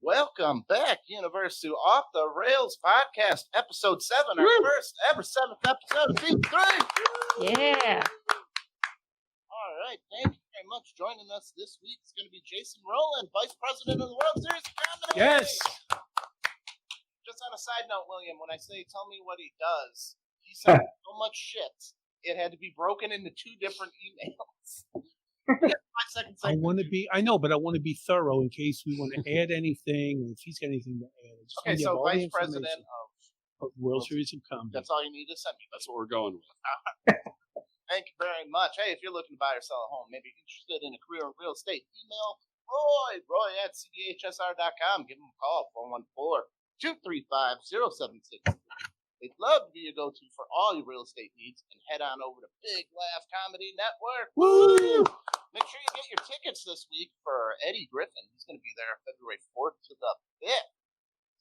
Welcome back, Universe, to Off the Rails Podcast, Episode 7, our first ever 7th episode of Season 3. Yeah. All right, thank you very much. Joining us this week is going to be Jason Rowland, Vice President of the World Series of Comedy. Yes. Just on a side note, William, when I say tell me what he does, he sent so much shit, it had to be broken into 2 different emails. I want to be, I know, but I want to be thorough in case we want to add anything, or if he's got anything to add. Okay, so Vice President of World Series of Comedy. That's all you need to send me. That's what we're going with. Thank you very much. Hey, if you're looking to buy or sell a home, maybe interested in a career in real estate, email Roy at cdhsr.com. Give him a call, 414-235-0763. They'd love to be your go-to for all your real estate needs, and head on over to Big Laugh Comedy Network. Woo! Make sure you get your tickets this week for Eddie Griffin. He's going to be there February 4th to the 5th.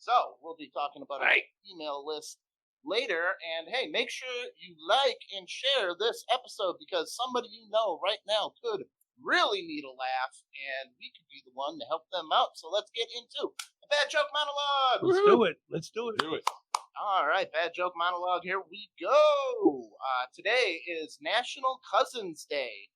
So we'll be talking about our email list later. And hey, make sure you like and share this episode, because somebody you know right now could really need a laugh, and we could be the one to help them out. So let's get into the Bad Joke Monologue. Let's do it. All right, Bad Joke Monologue, here we go. Today is National Cousins Day.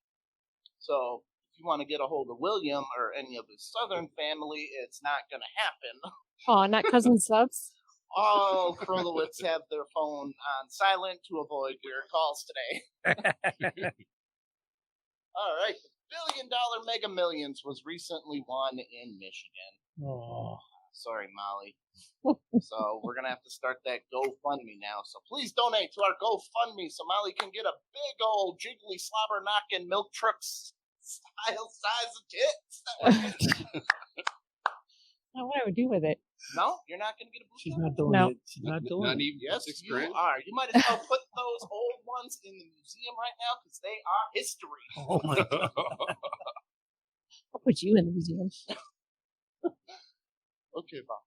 So if you want to get a hold of William or any of his Southern family, it's not going to happen. Oh, not cousin subs? All Krolowitz have their phone on silent to avoid your calls today. All right, the $1 billion Mega Millions was recently won in Michigan. Oh. Sorry, Molly. So we're going to have to start that GoFundMe now. So please donate to our GoFundMe so Molly can get a big old jiggly slobber knocking milk truck style size of tits. What do I do with it? No, you're not going to get a boost. She's not doing No. it. She's not doing Not it. even Yes, $6 you grand. are. You might as well put those old ones in the museum right now, because they are history. Oh my God. I'll put you in the museum. Okay, Bob.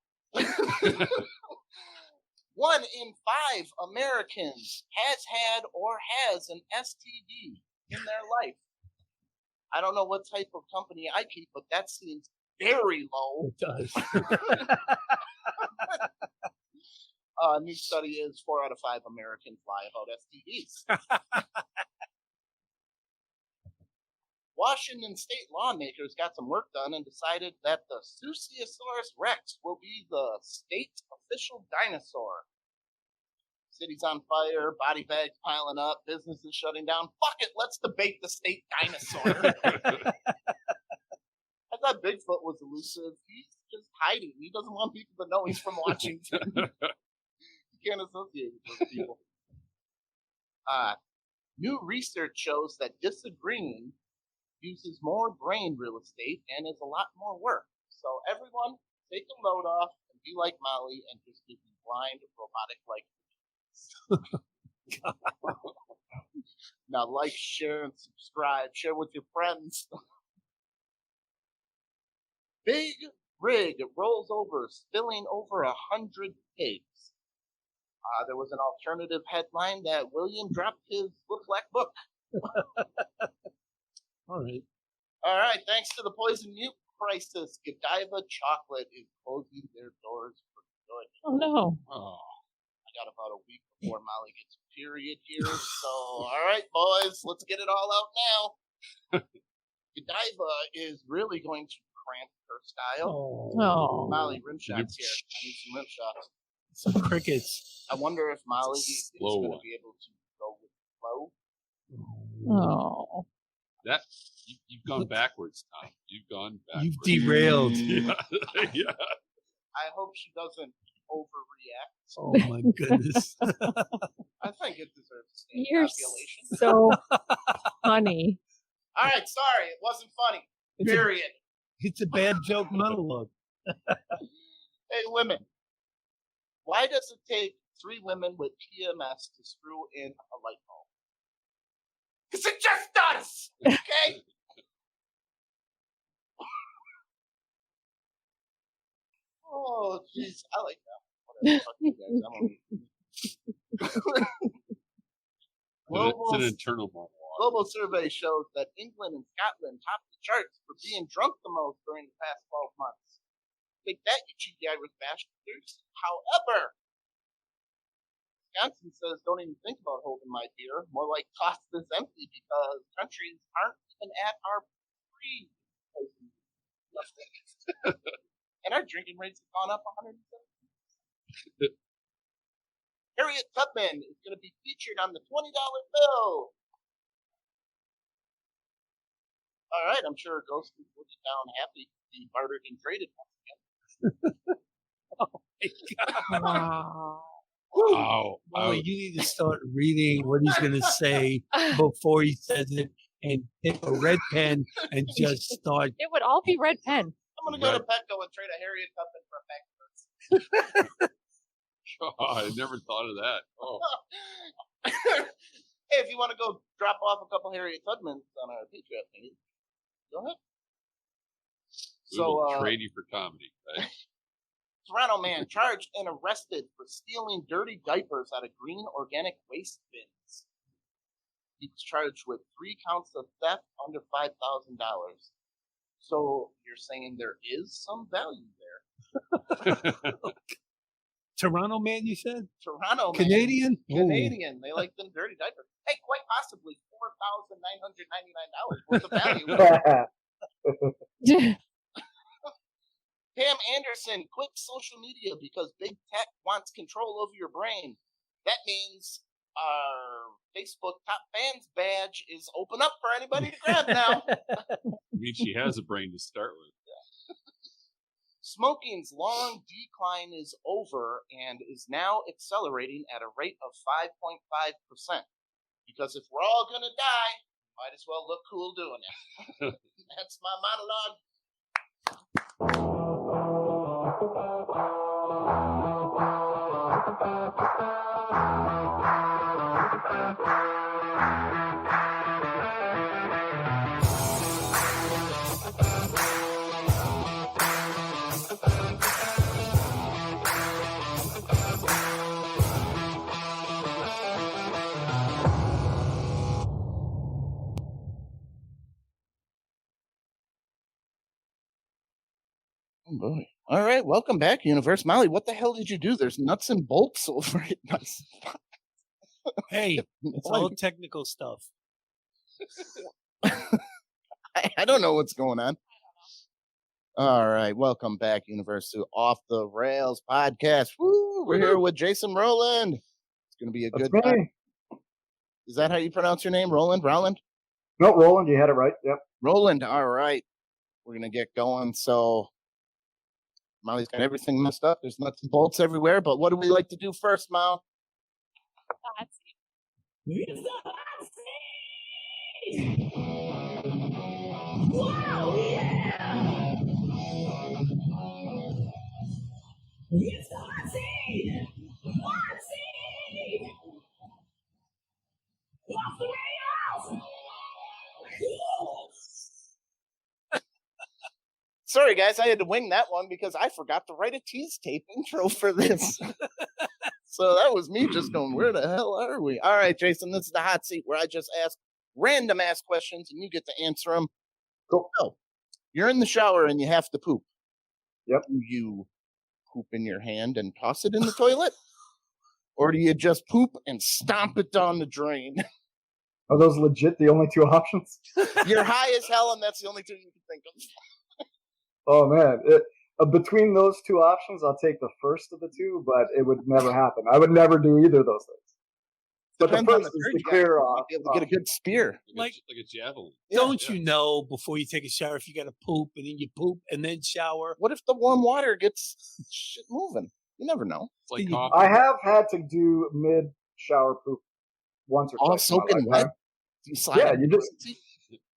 1 in 5 Americans has had or has an STD in their life. I don't know what type of company I keep, but that seems very low. It does. A new study is 4 out of 5 Americans lie about STDs. Washington state lawmakers got some work done and decided that the Susiosaurus rex will be the state official dinosaur. City's on fire, body bags piling up, businesses shutting down. Fuck it, let's debate the state dinosaur. I thought Bigfoot was elusive. He's just hiding. He doesn't want people to know he's from Washington. You can't associate with those people. New research shows that disagreeing uses more brain real estate and is a lot more work. So everyone, take a load off and be like Molly and just give me blind, robotic-like. Now like, share, and subscribe. Share with your friends. Big rig rolls over, spilling over 100 pigs. There was an alternative headline that William dropped his black book. All right. All right, thanks to the poison milk crisis, Godiva Chocolate is closing their doors for good. Oh, no. Oh, I got about a week before Molly gets her period here, so all right, boys, let's get it all out now. Godiva is really going to cramp her style. Oh. Molly, rim shots here. I need some rim shots. Some crickets. I wonder if Molly is Slow going to one. be able to go with flow. Oh. That you've gone backwards, Tom. You've gone backwards. You've derailed. Yeah. Yeah. I hope she doesn't overreact. Oh my goodness. I think it deserves a standing You're population. so funny. All right, sorry, it wasn't funny. Period. It's a bad joke monologue. Hey, women, why does it take 3 women with PMS to screw in a light bulb? Because it just does, okay? Oh, jeez, I like that. Whatever, fuck you guys, I'm on It's an internal monologue. Global survey shows that England and Scotland topped the charts for being drunk the most during the past 12 months. Take that, you cheeky Irish bastards. However, Wisconsin says don't even think about holding my beer. More like toss this empty because countries aren't even at our pre. And our drinking rates have gone up 170%. Harriet Tubman is going to be featured on the $20 bill. All right, I'm sure Ghost is looking down happy to be bartered and traded once again. Oh my God. Wow. Wow. Boy, you need to start reading what he's going to say before he says it and pick a red pen and just start. It would all be red pen. I'm going to go to Petco and trade a Harriet Tubman for a pack of birds. Oh, I never thought of that. Oh. Hey, if you want to go drop off a couple Harriet Tubmans on our Patreon page, go ahead. We will trade you for comedy. Right? Toronto man charged and arrested for stealing dirty diapers out of green organic waste bins. He was charged with 3 counts of theft under $5,000. So you're saying there is some value there? Toronto man, you said? Toronto man. Canadian? Canadian. They like them dirty diapers. Hey, quite possibly $4,999 worth of value. Pam Anderson quit social media because big tech wants control over your brain. That means our Facebook top fans badge is open up for anybody to grab now. I mean, she has a brain to start with. Smoking's long decline is over and is now accelerating at a rate of 5.5%. Because if we're all going to die, might as well look cool doing it. That's my monologue. Oh boy. All right, welcome back, Universe. Molly, what the hell did you do? There's nuts and bolts over it. Hey, it's all technical stuff. I don't know what's going on. All right, welcome back, Universe, to Off the Rails podcast. Woo! We're here with Jason Rowland. It's going to be a good time. Is that how you pronounce your name, Rowland? Rowland? No, Rowland, you had it right. Yep. Rowland, all right. We're going to get going. So Molly's got everything messed up. There's nuts and bolts everywhere. But what do we like to do first, Mal? It's the hot seat! Wow, yeah! It's the hot seat! Hot seat! Off the rails! Sorry, guys, I had to wing that one because I forgot to write a tease tape intro for this. So that was me just going, where the hell are we? All right, Jason, this is the hot seat where I just ask random ass questions and you get to answer them. Cool. So, you're in the shower and you have to poop. Yep. Do you poop in your hand and toss it in the toilet? Or do you just poop and stomp it down the drain? Are those legit the only two options? You're high as hell and that's the only two you can think of. Oh, man. Between those two options, I'll take the first of the two, but it would never happen. I would never do either of those things. But Depends the on first the is turd the you clear got. off. You get a good spear. Like a javelin. Don't you know before you take a shower if you got to poop and then you poop and then shower? What if the warm water gets shit moving? You never know. It's like coffee. I have had to do mid-shower poop once or All twice. in my soaking lifetime. wet? Yeah,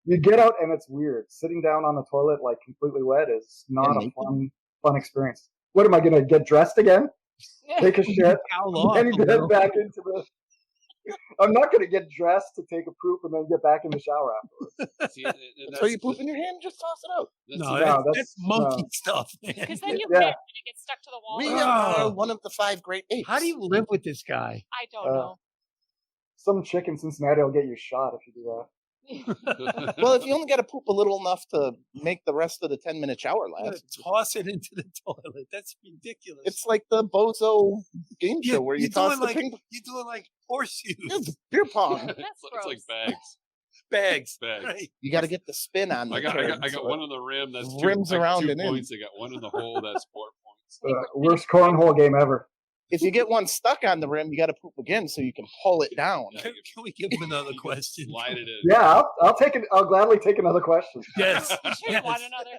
you get out and it's weird. Sitting down on the toilet like completely wet is not a fun experience. What am I gonna get dressed again? Take a shit and get back into the. I'm not gonna get dressed to take a poop and then get back in the shower afterwards. See, So you poop in your hand, just toss it out. That's monkey stuff, man. Because then you can't and it gets stuck to the wall. We are one of the 5 great apes. How do you live with this guy? I don't know. Some chick in Cincinnati will get you shot if you do that. Well, if you only got to poop a little enough to make the rest of the 10-minute shower last, toss it into the toilet. That's ridiculous. it's like the bozo game show where you you're toss doing the like ping you're doing like horseshoes, It's beer pong. That's It's like gross. bags. bags. Right. You got to get the spin on. I the got turd, I got so one on the rim. That's rims I got around 2 and in. points. I got one in the hole. That's 4 points. Worst cornhole game ever. If you get one stuck on the rim, you got to poop again so you can pull it down. Yeah. Can we give him another question? Slide it in. Yeah, I'll take it. I'll gladly take another question. Yes. You should yes. want another.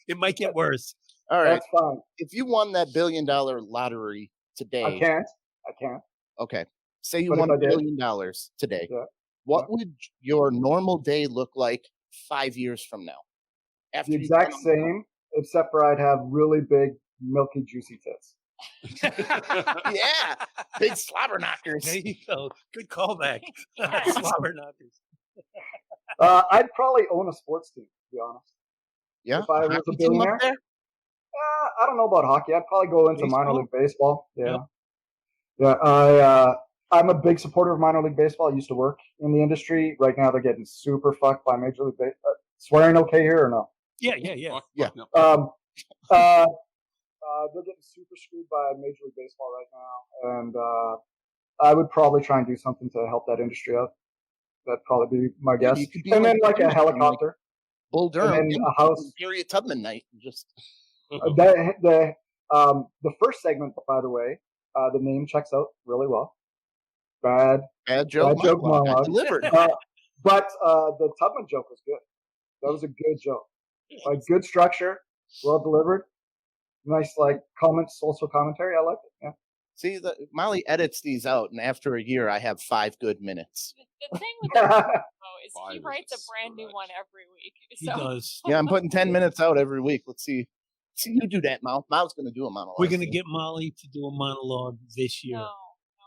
It might get worse. All right. That's fine. If you won that $1 billion lottery today, I can't. okay. Say you But won if I $1 did? billion today. Yeah. What would your normal day look like 5 years from now? After The you've exact done- same, except for I'd have really big, milky, juicy tits. Yeah, big slobber knockers. There you go. Good callback. Slobber knockers. I'd probably own a sports team, to be honest. Yeah, If I was a hockey team up billionaire? there? I don't know about hockey. I'd probably go into minor Baseball? league baseball. Yeah. Yep. Yeah. I'm a big supporter of minor league baseball. I used to work in the industry. Right now, they're getting super fucked by major league baseball. Swearing okay here or no? Yeah. Fuck, Yeah. no. They're getting super screwed by Major League Baseball right now, and I would probably try and do something to help that industry out. That'd probably be my guess. you could be And like then like a Houston, helicopter, Bull Durham, and then a house. Harriet Tubman night. Just The first segment, by the way, the name checks out really well. Bad joke joke monologue. I monologue. delivered. But the Tubman joke was good. That was a good joke. Like good structure, well delivered. Nice like social commentary. I like it. Yeah. See, Molly edits these out, and after a year, I have 5 good minutes. The thing with the though is Five he is writes a just brand new much. one every week. He So does. Yeah, I'm putting 10 minutes out every week. Let's see. See, you do that, Mal. Mal's going to do a monologue. We're gonna get Molly to do a monologue this year. no,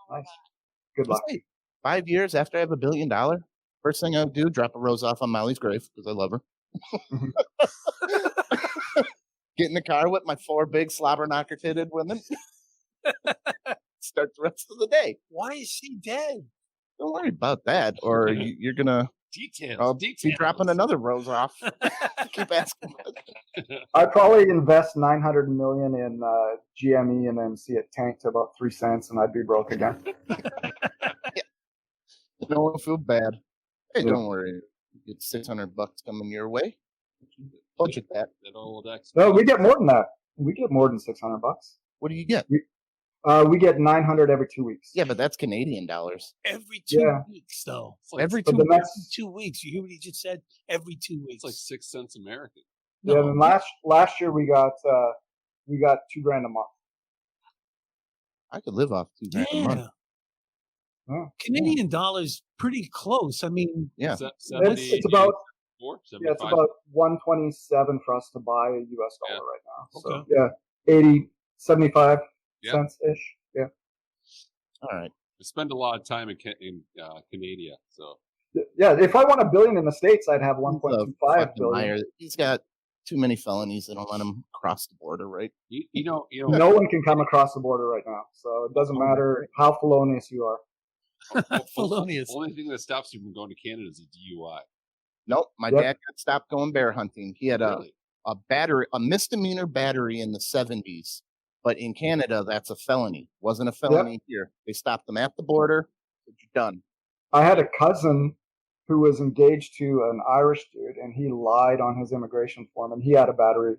we're Nice. not. Good luck. Hey, 5 years after I have $1 billion, first thing I would do, drop a rose off on Molly's grave because I love her. Get in the car with my 4 big slobber knocker titted women. Start the rest of the day. Why is she dead? Don't worry about that, or you're gonna. Details. I'll be dropping another rose off. Keep asking. I'd probably invest $900 million in GME and then see it tank to about 3 cents, and I'd be broke again. No one feel bad. Hey, Yeah. don't worry. You get $600 coming your way. Budget that. That old X. No, we get more than that. We get more than $600. What do you get? We get 900 every 2 weeks. Yeah, but that's Canadian dollars. Every 2 Yeah. weeks, though. It's like, Every But 2 the weeks. next, 2 weeks. You hear what he just said? Every 2 weeks. it's like 6 cents American. yeah, No. and last year we got $2,000 a month. I could live off $2,000 a month. Yeah. Yeah. Canadian dollars pretty close. I mean, Yeah. It's about 75? about 127 for us to buy a US dollar Yeah. right now. So Okay. yeah, 75 Yeah. cents ish. Yeah. All right. I spend a lot of time in Canada, so Yeah, if I won $1 billion in the States, I'd have He's a 1.25 fucking billion. liar. He's got too many felonies that don't let him cross the border, right? you know. No one can come across the border right now, so it doesn't matter how felonious you are. felonious. Only thing that stops you from going to Canada is a DUI. Nope. My Yep. dad got stopped going bear hunting. He had Really? a misdemeanor battery in the 70s, but in Canada, that's a felony. Wasn't a felony here. They stopped them at the border. You're done. I had a cousin who was engaged to an Irish dude, and he lied on his immigration form, and he had a battery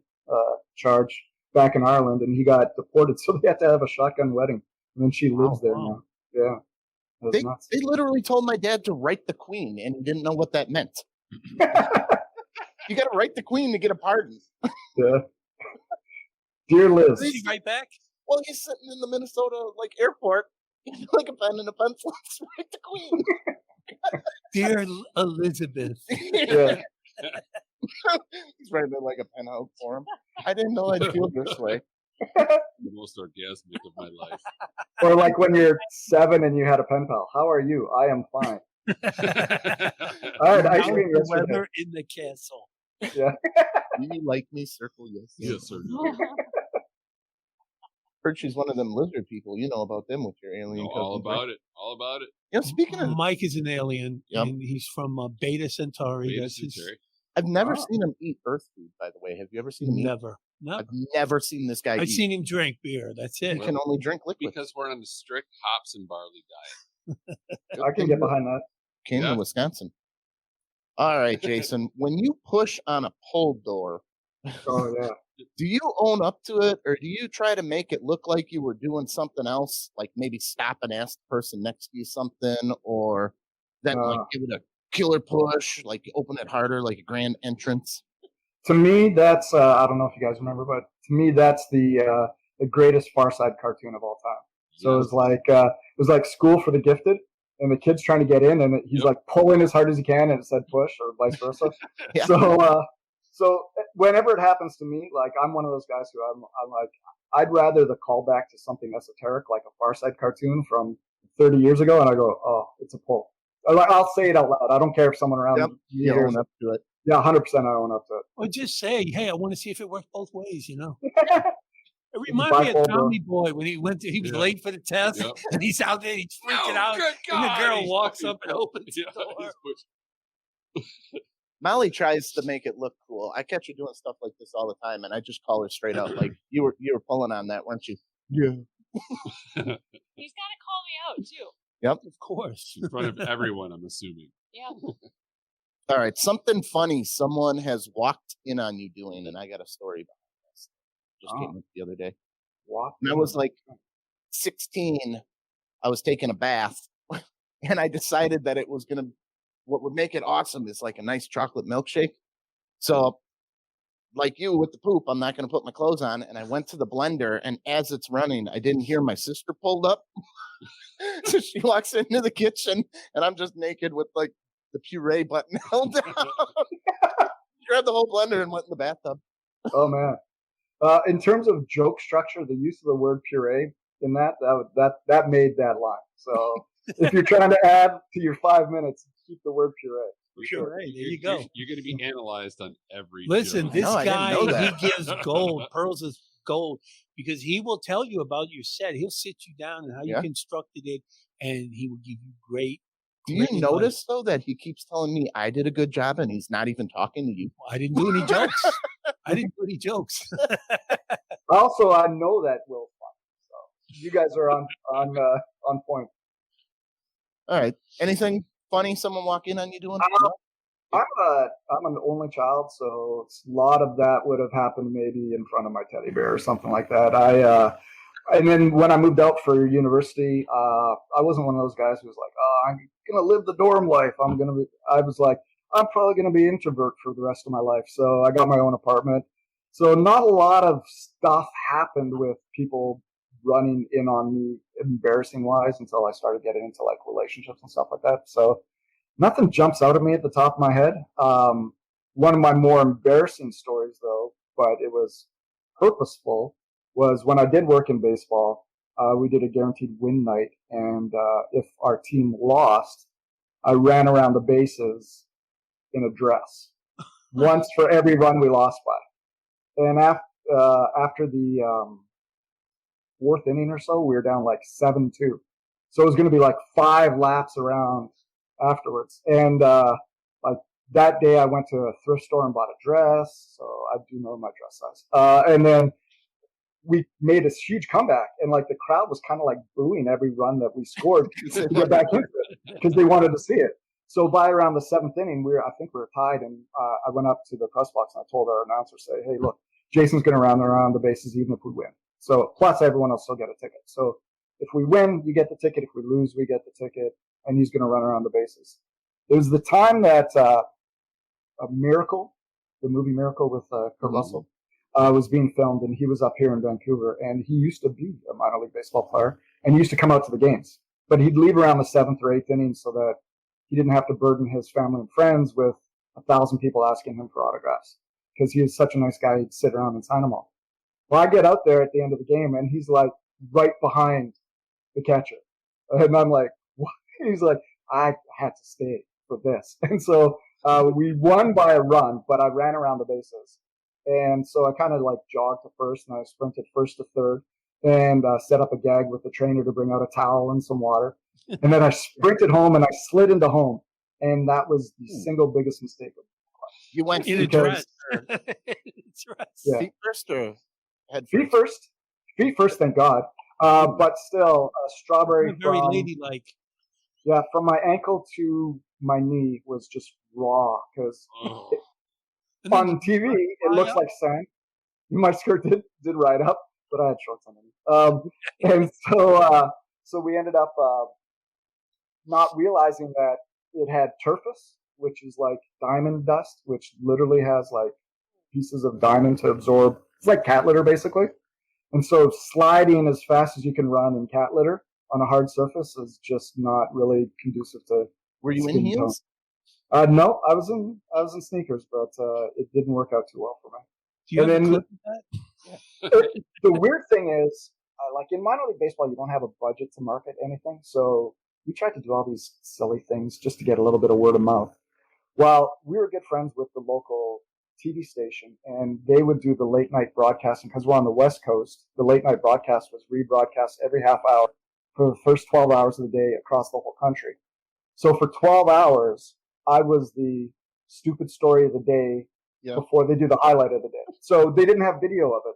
charge back in Ireland, and he got deported, so they had to have a shotgun wedding, and then she lives there wow. now. Yeah, it was nuts. They literally told my dad to write the queen, and he didn't know what that meant. You got to write the queen to get a pardon. Yeah. Dear Liz, Is he right back? Well, he's sitting in the Minnesota airport, like a pen and a pencil. Write the queen. Dear Elizabeth. yeah. He's writing it like a pen out for him. I didn't know I'd feel this way. The most orgasmic of my life. Or like when you're 7 and you had a pen pal. How are you? I am fine. I had ice Now cream the yesterday. weather in the castle. Yeah. Do you like me? Circle yes. Yes, sir. Heard she's one of them lizard people. You know about them with your alien Know cousins. all right? about it. All about it. You know, speaking of, Mike is an alien, Yep. and he's from Beta Centauri. Beta That's his. Centauri. I've never Wow. seen him eat Earth food. By the way, have you ever seen him eat? Never. No. I've never seen this guy I've eat. seen him drink beer. That's He it. can only drink liquid. Because we're on the strict hops and barley diet. I can get behind that. Came Yeah. to Wisconsin. All right, Jason. When you push on a pull door, Oh yeah. do you own up to it, or do you try to make it look like you were doing something else, like maybe stop and ask the person next to you something, or then like give it a killer push, like open it harder, like a grand entrance? To me, that's I don't know if you guys remember, but to me, that's the greatest Far Side cartoon of all time. So it was like School for the Gifted, and the kid's trying to get in, and he's like pulling as hard as he can, and it said push, or vice versa. Yeah. So whenever it happens to me, like I'm one of those guys who I'm like, I'd rather the callback to something esoteric, like a Far Side cartoon from 30 years ago, and I go, oh, it's a pull. I'll say it out loud. I don't care if someone around me You hears own it. up to it. Yeah, 100% I own up to it. Or just say, hey, I want to see if it works both ways, you know? Yeah. It reminded me of Bipolar. Tommy Boy when he was Yeah. late for the test, Yep. and he's out there, he's freaking Oh, out, good and the God, girl he's walks fucking up and pulled. opens Yeah, the door. he's pushing. Molly tries to make it look cool. I catch her doing stuff like this all the time, and I just call her straight out, like, you were pulling on that, weren't you? Yeah. He's got to call me out too. Yep. Of course. In front of everyone, I'm assuming. Yeah. All right, something funny someone has walked in on you doing, and I got a story behind this. Just came up the other day. When I was like 16, I was taking a bath, and I decided that it was what would make it awesome is like a nice chocolate milkshake. So, like you with the poop, I'm not going to put my clothes on, and I went to the blender, and as it's running, I didn't hear my sister pulled up. So she walks into the kitchen, and I'm just naked with like the puree button held down. Grabbed the whole blender and went in the bathtub. Oh man. In terms of joke structure, the use of the word puree in that made that line. So if you're trying to add to your 5 minutes, keep the word puree. Sure, there you go. You're going to be analyzed on every. Listen, joke. this I didn't know guy, that. he gives gold, pearls is gold, because he will tell you about your set. He'll sit you down and how you Yeah. constructed it, and he will give you great. Do you great notice advice. though that he keeps telling me I did a good job and he's not even talking to you? I didn't do any jokes. I didn't do any jokes. Also, I know that Will's fun. So you guys are on point. All right. Anything funny someone walk in on you doing? I'm an only child, so a lot of that would have happened maybe in front of my teddy bear or something like that. And then when I moved out for university, I wasn't one of those guys who was like, "Oh, I'm gonna live the dorm life." I was like, I'm probably gonna be introvert for the rest of my life. So I got my own apartment. So not a lot of stuff happened with people running in on me, embarrassing wise, until I started getting into like relationships and stuff like that. So nothing jumps out at me at the top of my head. One of my more embarrassing stories, though, but it was purposeful, was when I did work in baseball. We did a guaranteed win night, and if our team lost, I ran around the bases in a dress once for every run we lost by. And after the fourth inning or so, we were down like 7-2. So it was going to be like 5 laps around afterwards. And like that day, I went to a thrift store and bought a dress. So I do know my dress size. And then we made this huge comeback, and like the crowd was kind of like booing every run that we scored to get back into it because they wanted to see it. So by around the 7th inning, I think we were tied, and I went up to the press box and I told our announcer, "Say, hey, look, Jason's going to run around the bases even if we win. So plus everyone else still get a ticket. So if we win, you get the ticket. If we lose, we get the ticket, and he's going to run around the bases." It was the time that a Miracle, the movie Miracle with Kurt Russell, was being filmed, and he was up here in Vancouver, and he used to be a minor league baseball player, and he used to come out to the games, but he'd leave around the 7th or 8th inning so that he didn't have to burden his family and friends with 1,000 people asking him for autographs, because he was such a nice guy, he'd sit around and sign them all. Well, I get out there at the end of the game, and he's like right behind the catcher, and I'm like, what? He's like, I had to stay for this. And so we won by a run, but I ran around the bases. And so I kind of like jogged to first, and I sprinted first to third. and set up a gag with the trainer to bring out a towel and some water. And then I sprinted home and I slid into home. And that was the single biggest mistake. You went In a feet dress. first, Yeah. feet first or head Feet first? first, thank God. But still, strawberry Very from, ladylike. yeah, from my ankle to my knee was just raw because Oh. And then on TV it fly looks up? like sand. My skirt did ride up, but I had shorts underneath. And so we ended up not realizing that it had turfus, which is like diamond dust, which literally has like pieces of diamond to absorb. It's like cat litter basically. And so sliding as fast as you can run in cat litter on a hard surface is just not really conducive to Were you in skin heels? tone. No, I was in sneakers, but it didn't work out too well for me. Do you And have a then- clip of that? The weird thing is, like in minor league baseball, you don't have a budget to market anything. So we tried to do all these silly things just to get a little bit of word of mouth. Well, we were good friends with the local TV station, and they would do the late night broadcasting because we're on the West Coast. The late night broadcast was rebroadcast every half hour for the first 12 hours of the day across the whole country. So for 12 hours, I was the stupid story of the day before they do the highlight of the day. So they didn't have video of it,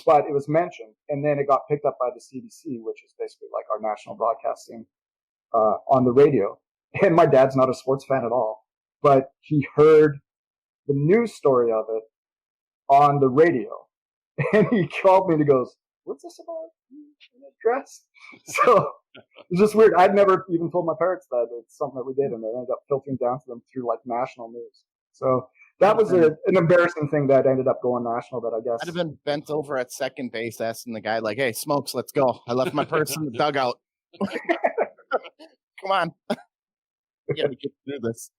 but it was mentioned, and then it got picked up by the CBC, which is basically like our national broadcasting on the radio. And my dad's not a sports fan at all, but he heard the news story of it on the radio, and he called me and he goes, "What's this about? In a dress?" So it's just weird. I'd never even told my parents that it's something that we did, and it ended up filtering down to them through like national news. So that was an embarrassing thing that ended up going national. That I guess I'd have been bent over at second base asking the guy, like, "Hey, Smokes, let's go. I left my purse in the dugout. Come on. We gotta get through this."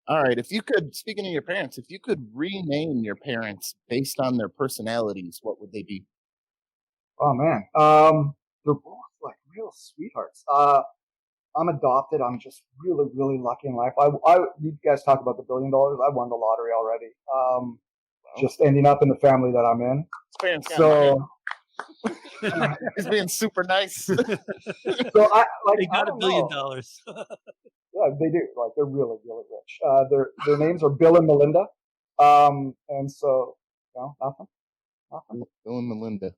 All right. If you could, speaking of your parents, if you could rename your parents based on their personalities, what would they be? Oh man, they're both like real sweethearts. I'm adopted. I'm just really, really lucky in life. You guys talk about the $1 billion. I won the lottery already. Just ending up in the family that I'm in. Parents got So, He's being super nice. so I like. They I got $1 don't billion. know. Yeah, they do. Like they're really, really rich. Their names are Bill and Melinda. And so, no, nothing. Bill and Melinda.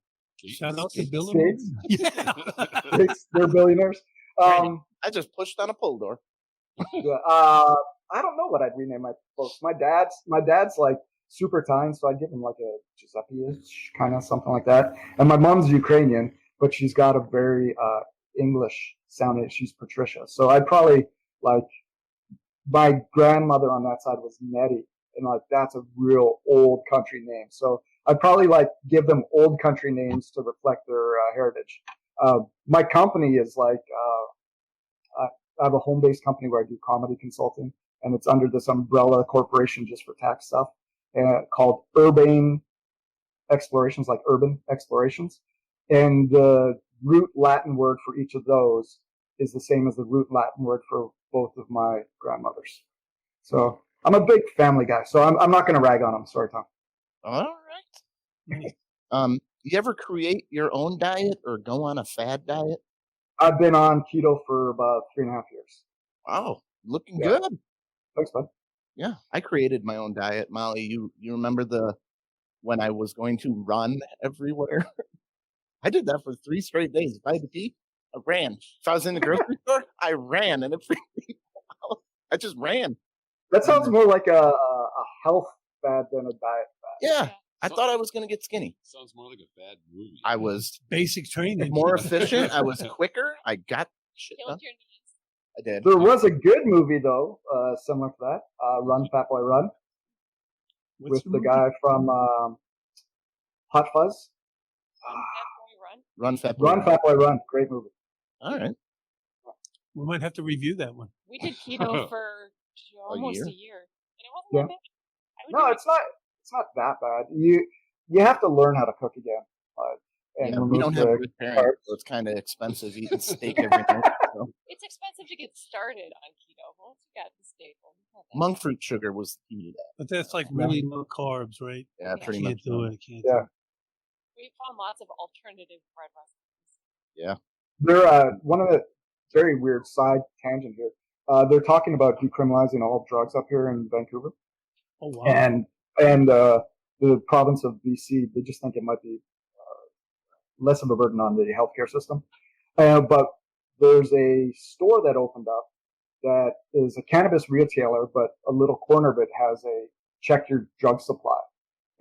Shout out to Bill and States. Melinda. They're billionaires. I just pushed on a pull door. Yeah, I don't know what I'd rename my folks. My dad's like super Italian, so I'd give him like a Giuseppe-ish kind of something like that. And my mom's Ukrainian, but she's got a very English sounding. She's Patricia, so I'd probably like my grandmother on that side was Nettie, and like that's a real old country name. So I'd probably like give them old country names to reflect their heritage. My company is like. I have a home-based company where I do comedy consulting, and it's under this umbrella corporation just for tax stuff, called Urban Explorations, like Urban Explorations. And the root Latin word for each of those is the same as the root Latin word for both of my grandmothers. So I'm a big family guy, so I'm not going to rag on them. Sorry, Tom. All right. You ever create your own diet or go on a fad diet? I've been on keto for about 3.5 years. Wow, looking Yeah. good. Thanks, bud. Yeah, I created my own diet. Molly, you remember when I was going to run everywhere? I did that for 3 straight days. If I had to pee, I ran. If I was in the grocery store, I ran, and I just ran. That sounds more like a health fad than a diet fad. Yeah, I thought I was going to get skinny. Sounds more like a bad movie. I was Basic training. more efficient. I was quicker. I got shit Killed done. your knees. I did. There was a good movie though, similar to that, Run Fat Boy Run, What's with the movie? guy from Hot Fuzz. Run, Fat Boy, Run, fat boy. run. Run Fat Boy Run, great movie. All right. We might have to review that one. We did keto for almost year? a year, and it wasn't Yeah. that bad. I would No, do it's not that bad. You have to learn how to cook again, and Yeah, we remove don't have the good parents, carbs. so it's kind of expensive eating steak every night. So. It's expensive to get started on keto, but once you got the staple, it's not that Monk fruit sugar was the key to that. But that's like really low carbs, right? Yeah, Yeah. pretty Can't much. do it. Can't Yeah. do it. We found lots of alternative bread recipes. They're one of the very weird side tangent here. They're talking about decriminalizing all drugs up here in Vancouver, Oh wow. and the province of BC. They just think it might be less of a burden on the healthcare system. But there's a store that opened up that is a cannabis retailer, but a little corner of it has a check your drug supply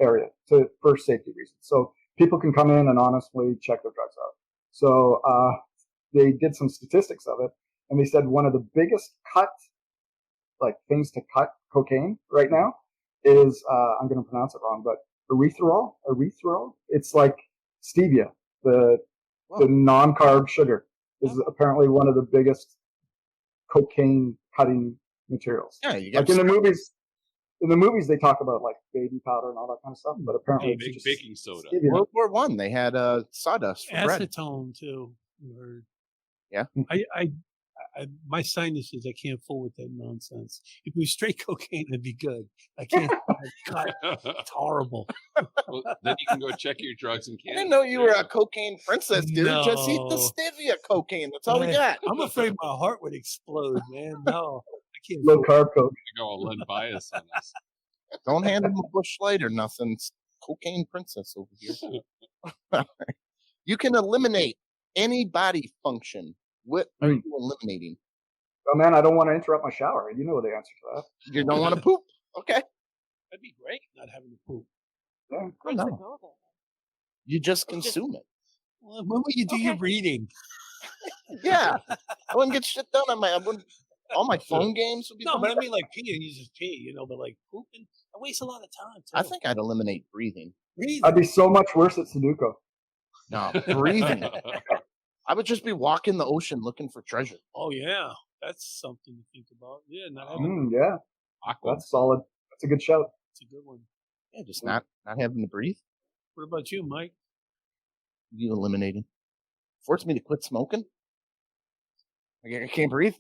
area for safety reasons. So people can come in and honestly check their drugs out. So they did some statistics of it, and they said one of the biggest things to cut cocaine right now is I'm going to pronounce it wrong, but erythritol. It's like stevia, the non-carb sugar is apparently one of the biggest cocaine cutting materials. Yeah, you like got in the movies. In the movies, they talk about like baby powder and all that kind of stuff, but apparently it's just baking soda. stevia. World War One. They had sawdust for bread. Acetone too. Or- Yeah. I my sinuses, I can't fool with that nonsense. If it was straight cocaine, it'd be good. I can't. God, it's horrible. Well, then you can go check your drugs in I Canada. didn't know you were a cocaine princess, dude. Just eat the No. stevia cocaine. That's all we got. I'm afraid my heart would explode, man. No, I can't. Low fool. carb coke. I go all unbiased on this. Don't hand him a Bush Light or nothing. It's cocaine princess over here. You can eliminate any body function. What are you eliminating? Oh man, I don't want to interrupt my shower. You know the answer to that. You don't want to poop. Okay. That'd be great not having to poop. Yeah. Where's the go there? You just consume it. Well, when will you do your reading? Yeah. I wouldn't get shit done on all my phone games would be No, done. but I mean like peeing, you just pee, but like pooping, I waste a lot of time. Too. I think I'd eliminate breathing. Breathing. I'd be so much worse at Sudoku. No, breathing. I would just be walking the ocean looking for treasure. Oh yeah, that's something to think about. Yeah, not having. Yeah, Aqua. that's solid. That's a good shout. That's a good one. Yeah, just not having to breathe. What about you, Mike? You eliminating. Force me to quit smoking. I can't breathe.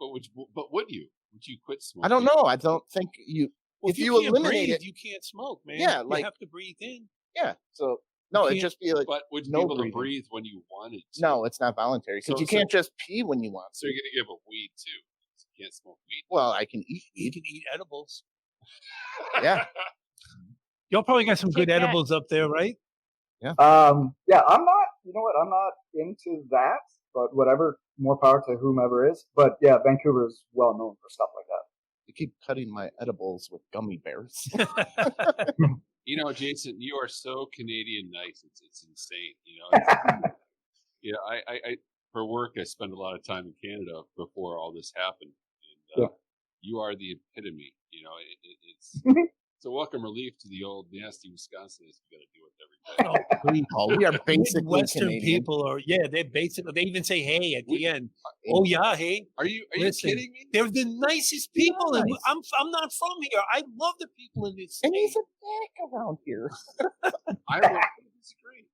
But would you? Would you quit smoking? I don't know. I don't think you. Well, if you can't eliminate breathe, it, you can't smoke, man. Yeah, you like- have to breathe in. yeah. So no, it'd can't- just be like But would you no be able breathing. to breathe when you wanted to? no, it's not voluntary because So- you can't just pee when you want So to. you're going to give up weed too. You can't smoke weed. Well, I can eat You weed. can eat edibles. Yeah. Y'all probably got some good Take that. edibles up there, right? Yeah, I'm not. You know what? I'm not into that. But whatever, more power to whomever is. But yeah, Vancouver is well known for stuff like that. You keep cutting my edibles with gummy bears. You know, Jason, you are so Canadian nice. It's insane. You know, I for work I spend a lot of time in Canada before all this happened, and you are the epitome. You know, it's a welcome relief to the old nasty Wisconsinites we got to deal with every day. Oh, we are basically Western Canadian. people are, they're basically, they even say hey at the We- end. Oh yeah, hey. Are you Listen, kidding me? They're the nicest people. And Nice. I'm not from here. I love the people in this And state. he's a dick around here. I don't disagree.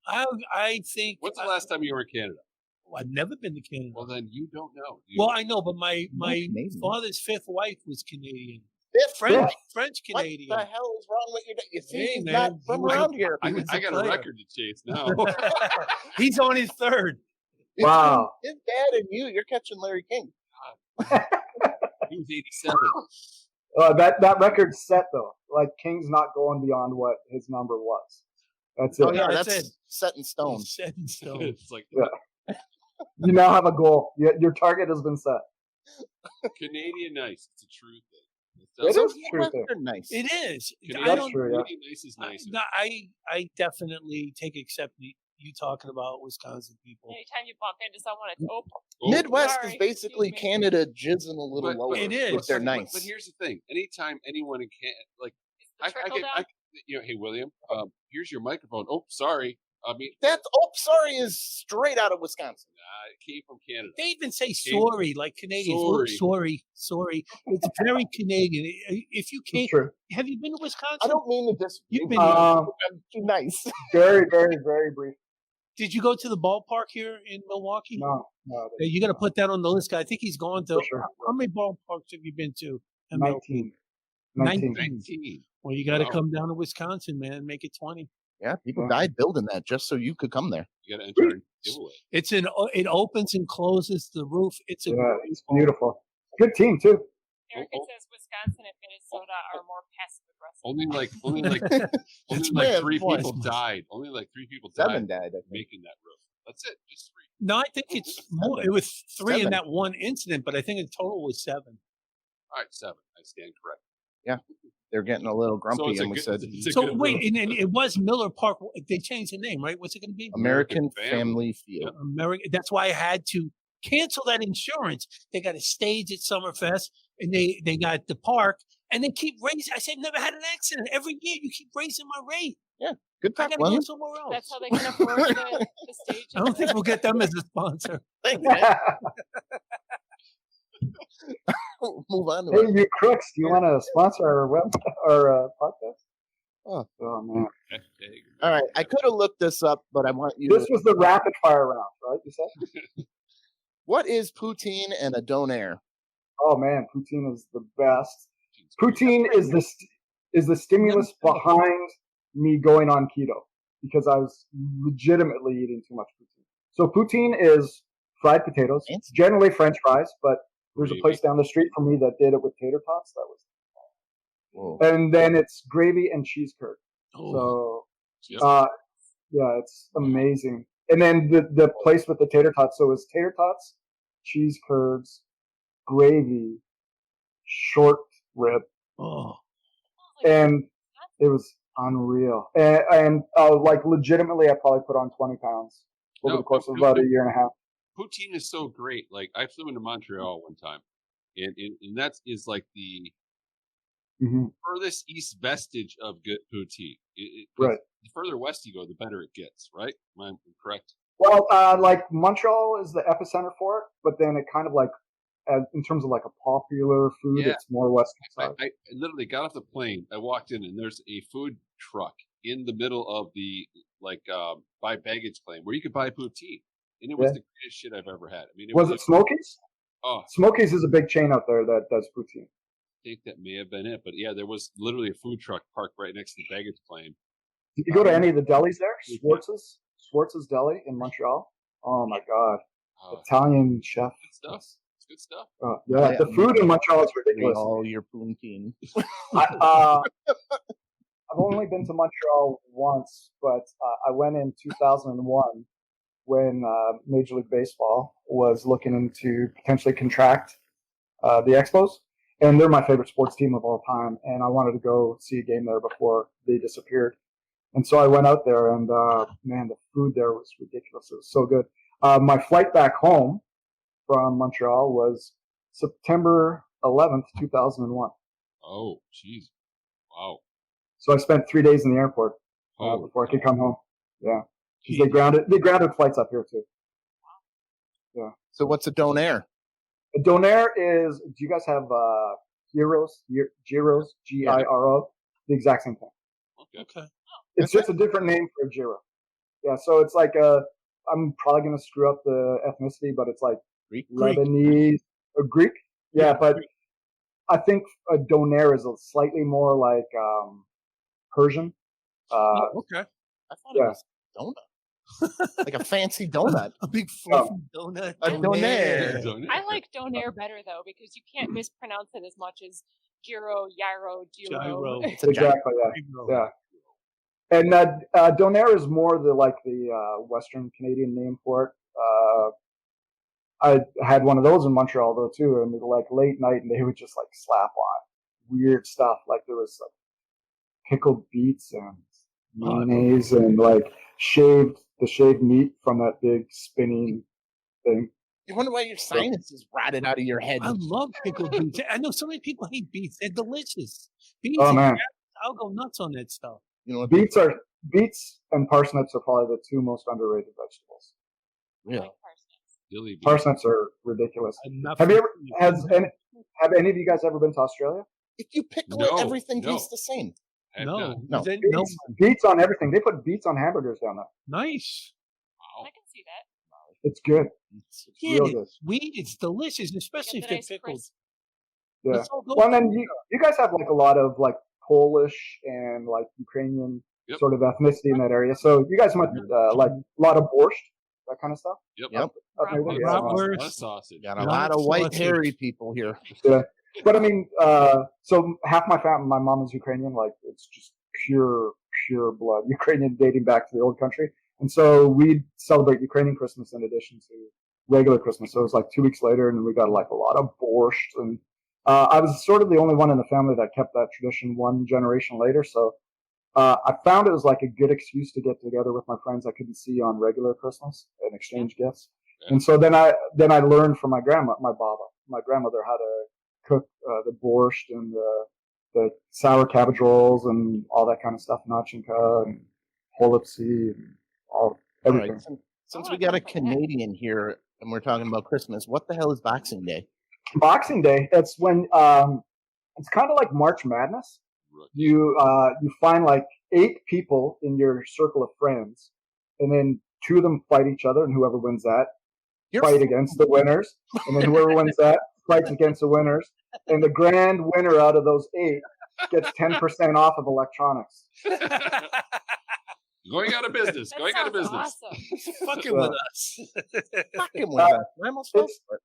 I think When's the last time you were in Canada? I've never been to Canada. Well, then you don't know. Well, I know, but my Canadian. father's fifth wife was Canadian. Fifth? French What Canadian. the hell is wrong with your dad? You see, Hey, he's man, not he from was a- around here. I was a got a player. record to chase now. He's on his third. Between Wow. his dad and you're catching Larry King. He was 87. That record's set though. Like King's not going beyond what his number was. That's it. Oh yeah, that's that's it. set in stone. He's set in stone. It's like Yeah. You now have a goal. Your target has been set. Canadian nice. It's a true thing. It So is true thing. Western nice. It is. Canadian, I That's don't. true, yeah. Canadian nice is nicer. No, I definitely take except you talking about Wisconsin people. Anytime you bump into someone, it's Oh, Midwest sorry, is basically excuse me. Canada jizzing a little but- lower. It If is. they're but- nice. But here's the thing: anytime anyone in Canada, like the trickle down. hey William, here's your microphone. Oh, sorry. I mean, sorry is straight out of Wisconsin. it came from Canada. They even say sorry like Canadians. Sorry. Sorry. It's very Canadian. If you It's can't, true. have you been to Wisconsin? I don't mean to disagree. You've been. I'm too nice. Very, very, very brief. Did you go to the ballpark here in Milwaukee? No. Yeah, you got to put that on the list. 'Cause I think he's gone to. For sure. How many ballparks have you been to? 19. 19. 19. Well, you got to Wow. come down to Wisconsin, man. Make it 20. Yeah, people died building that just so you could come there. You got to enter a giveaway. It opens and closes the roof. It's it's beautiful. Good team too. Erica says Wisconsin and Minnesota are more passive aggressive. Only like three people died. Only like 3 people died. 7 died. Making that roof. That's it. Just 3. No, I think it's more. It was 3 in 7. that one incident, but I think in total was 7. All right, 7. I stand correct. Yeah, they're getting a little grumpy, and we said. So wait, and it was Miller Park. They changed the name, right? What's it going to be? American Family Field. American. That's why I had to cancel that insurance. They got a stage at Summerfest, and they got the park, and they keep raising. I said, never had an accident. Every year you keep raising my rate. Yeah, good I talk, got to go somewhere else. That's how they can afford the stage. I don't think we'll get them as a sponsor. Thanks, man. Move on. Hey, you crooks! Do you want to sponsor our podcast? Oh man! All right, I could have looked this up, but I want you. This was the rapid fire round, right? You said. What is poutine and a donair? Oh man, poutine is the best. Poutine is the stimulus behind me going on keto because I was legitimately eating too much poutine. So poutine is fried potatoes, generally French fries, but there's a place down the street from me that did it with tater tots. That was. Whoa. And then it's gravy and cheese curd. Oh. So, yeah, it's amazing. And then the place with the tater tots. So it's tater tots, cheese curds, gravy, short rib. Oh. And it was unreal. And like legitimately, I probably put on 20 pounds over the course of about a year and a half. Poutine is so great. Like I flew into Montreal one time, and that is like the furthest east vestige of good poutine. Right. The further west you go, the better it gets. Right? Am I correct? Well, like Montreal is the epicenter for it, but then it kind of like, in terms of like a popular food, it's more western side. I literally got off the plane. I walked in, and there's a food truck in the middle of the buy baggage claim where you could buy poutine. And it was the greatest shit I've ever had. I mean, was it Smokies? Oh, Smokies is a big chain out there that does poutine. I think that may have been it, but yeah, there was literally a food truck parked right next to the baggage claim. Did you go to any of the delis there? Schwartz's Deli in Montreal. Oh my god, Italian chef. Good stuff. It's good stuff. Yeah, the food in Montreal is ridiculous. All your poutine. I've only been to Montreal once, but I went in 2001. When Major League Baseball was looking into potentially contract the Expos. And they're my favorite sports team of all time. And I wanted to go see a game there before they disappeared. And so I went out there, and man, the food there was ridiculous. It was so good. My flight back home from Montreal was September 11th, 2001. Oh, jeez. Wow. So I spent 3 days in the airport before I could come home. Yeah. They grounded flights up here too. Yeah. So what's a donair? A donair is. Do you guys have gyros? Gyros, Giro. The exact same thing. Okay. It's just a different name for a gyro. Yeah. So it's like I'm probably gonna screw up the ethnicity, but it's like Greek? Lebanese or Greek. Yeah, but I think a donair is a slightly more like Persian. Okay. I thought it was donut. Like a fancy donut. A big fluffy donut. A donair. I like donair better though because you can't mispronounce it as much as gyro, gyro. Exactly. Yeah. And donair is more the Western Canadian name for it. I had one of those in Montreal though too, and like late night, and they would just like slap on weird stuff. Like there was like pickled beets and mayonnaise and like shaved meat from that big spinning thing. You wonder why your sinuses rotted out of your head. I love pickled beets. I know so many people hate beets. They're delicious. Beets. Oh man, I'll go nuts on that stuff. You know, beets and parsnips are probably the two most underrated vegetables. Really? Parsnips are ridiculous. Have any of you guys ever been to Australia? If you pickle it, everything tastes the same. No. Beets on everything. They put beets on hamburgers down there. Nice. Wow. I can see that. It's good. It's real good. Sweet. It's delicious, especially if they're pickled. Yeah. Well, and then you guys have like a lot of like Polish and like Ukrainian sort of ethnicity in that area. So you guys might like a lot of borscht, that kind of stuff. Yep. Yep. Up near there? A lot Bratwurst. of sausage. Got a Lot lot of of white sausage. hairy people here. Yeah. But I mean, so half my family, my mom is Ukrainian, like it's just pure blood, Ukrainian dating back to the old country. And so we celebrate Ukrainian Christmas in addition to regular Christmas. So it was like 2 weeks later, and we got like a lot of borscht. And I was sort of the only one in the family that kept that tradition one generation later. So I found it was like a good excuse to get together with my friends I couldn't see on regular Christmas and exchange gifts. Yeah. And so then I learned from my grandmother how to cook the borscht and the sour cabbage rolls and all that kind of stuff, nachinka and holopsy and everything. All right. Since we got a Canadian here and we're talking about Christmas, what the hell is Boxing Day? Boxing Day, that's when it's kind of like March Madness. Right. You find like 8 people in your circle of friends, and then 2 of them fight each other, and whoever wins that fight against the winners, and then whoever wins that fights against the winners, and the grand winner out of those 8 gets 10% off of electronics. Going out of business. That Going out of sounds business. awesome. Fucking with us. Fucking with us. I almost fell It's, for it.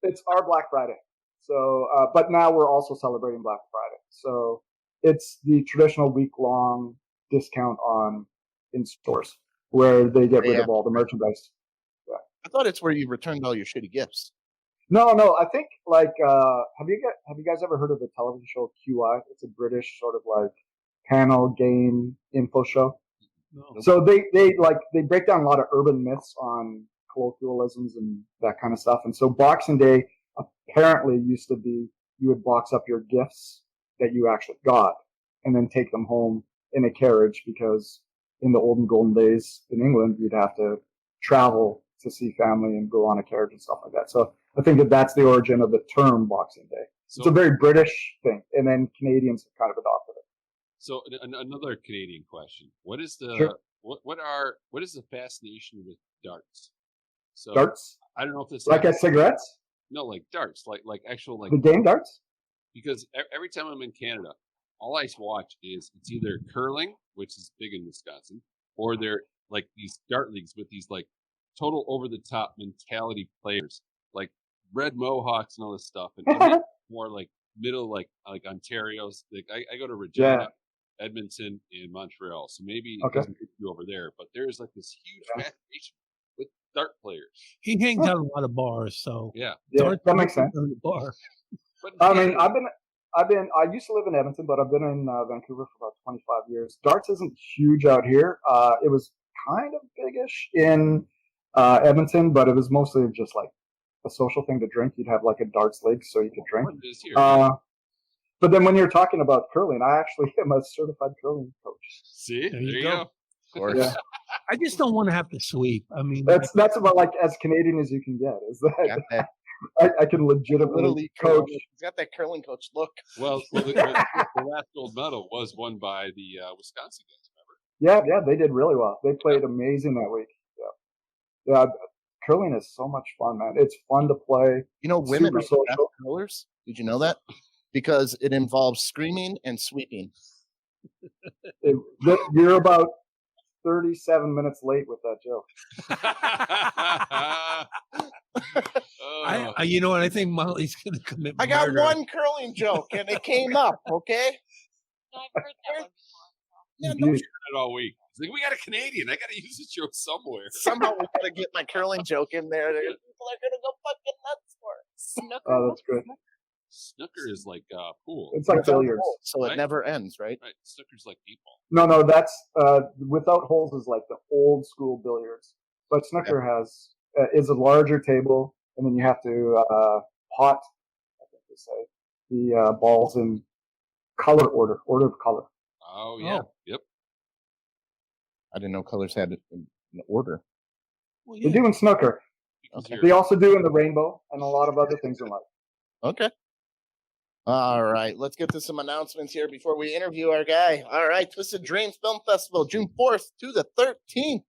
it's our Black Friday. So, but now we're also celebrating Black Friday. So it's the traditional week-long discount in stores where they get rid of all the merchandise. I thought it's where you returned all your shitty gifts. No. I think like have you guys ever heard of the television show QI? It's a British sort of like panel game info show. No. So they break down a lot of urban myths on colloquialisms and that kind of stuff. And so Boxing Day apparently used to be you would box up your gifts that you actually got and then take them home in a carriage, because in the olden golden days in England you'd have to travel to see family and go on a carriage and stuff like that. So I think that's the origin of the term Boxing Day. So, It's a very British thing, and then Canadians have kind of adopted it. so another Canadian question. What is the Sure. what is the fascination with darts? So Darts, I don't know if this like as cigarettes, no, like darts, like actual like the game darts. because every time I'm in Canada, all I watch is it's either curling, which is big in Wisconsin, or they're like these dart leagues with these like total over the top mentality players, like red mohawks and all this stuff, and more like middle like Ontario's. Like I go to Regina, Edmonton, and Montreal, so maybe it doesn't hit you over there, but there's like this huge fascination with dart players. He hangs out a lot of bars, so Yeah, That makes sense. on the bar. but I mean, I used to live in Edmonton, but I've been in Vancouver for about 25 years. Darts isn't huge out here. It was kind of biggish in Edmonton, but it was mostly just like a social thing to drink. You'd have like a darts league so you could drink. it is here. But then when you're talking about curling, I actually am a certified curling coach. See, There there you you go. go. Of course. Yeah. I just don't want to have to sweep. I mean, That's about like as Canadian as you can get. Is that Got that I can little legitimately league coach. He's got that curling coach look. Well, the last gold medal was won by the Wisconsin guys. Remember? Yeah, they did really well. They played amazing that week. Yeah. Curling is so much fun, man. It's fun to play. You know, women Super are the best social. curlers. Did you know that? Because it involves screaming and sweeping. You're about 37 minutes late with that joke. Oh, you know what? I think Molly's going to commit I got murder. one curling joke and it came up, okay? No, I've heard that one before. Yeah, You- it all week. It's like we got a Canadian. I got to use this joke somewhere. somehow we gotta get my curling joke in there. People are gonna go fucking nuts for it. Snooker. Oh, that's good. Snooker is like pool. It's like Without billiards. holes, so it Right. never ends, right? Right, snooker's like eight ball. No, that's without holes is like the old school billiards. But snooker has is a larger table, and then you have to pot, I think they say, the balls in order of color. Oh yeah, Oh. yep. I didn't know colors had an order. Well, They yeah. do in snooker. Because Okay. you're- They also do in the rainbow and a lot of other things in life. Okay. All right, let's get to some announcements here before we interview our guy. All right, Twisted Dreams Film Festival, June 4th to the 13th.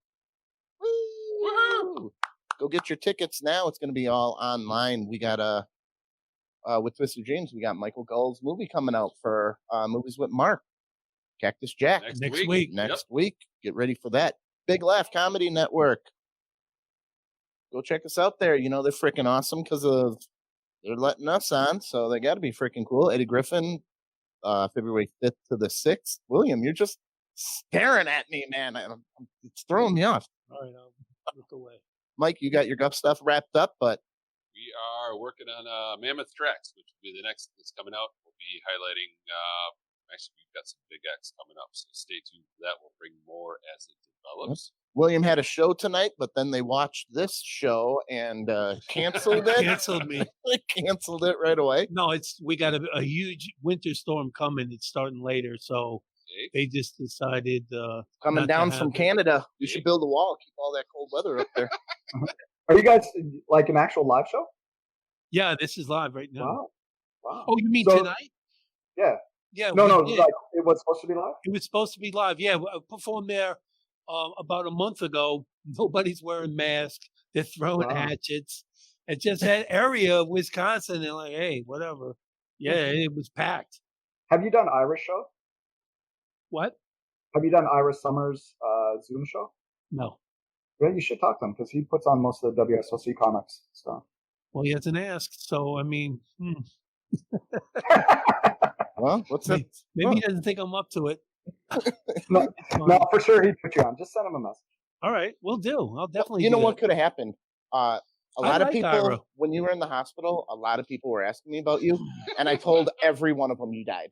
Woo! Go get your tickets now. It's going to be all online. We got with Twisted Dreams, we got Michael Gull's movie coming out for Movies with Mark. Cactus Jack. Next week. Next week. Get ready for that. Big Laugh Comedy Network. Go check us out there. You know, they're freaking awesome because they're letting us on, so they got to be freaking cool. Eddie Griffin, February 5th to the 6th. William, you're just staring at me, man. It's throwing me off. All right, I'll look away. Mike, you got your gup stuff wrapped up, but We are working on Mammoth Tracks, which will be the next that's coming out. We'll be highlighting. Actually, we've got some big acts coming up, so stay tuned for that. We'll bring more as it develops. William had a show tonight, but then they watched this show and canceled it. Canceled me. They canceled it right away. No, we got a huge winter storm coming. It's starting later, so they just decided Coming not to down have from it. Canada. We should build a wall, keep all that cold weather up there. Are you guys like an actual live show? Yeah, this is live right now. Wow. Oh, you mean So- tonight? Yeah. Yeah. No, we did. like it was supposed to be live. It was supposed to be live. Yeah, I performed there about a month ago. Nobody's wearing masks. They're throwing Wow. hatchets. It's just that area of Wisconsin. They're like, hey, whatever. Yeah, it was packed. Have you done Irish show? What? Have you done Irish Summers Zoom show? No. Yeah, you should talk to him because he puts on most of the WSOC comics. So Well, he hasn't asked. So, I mean, Well, what's that? maybe he doesn't think I'm up to it. no, for sure he'd put you on. Just send him a message. All right, we'll do. I'll definitely. You know do what that. could have happened? A lot of like people, Ira. when you were in the hospital, a lot of people were asking me about you, and I told every one of them you died.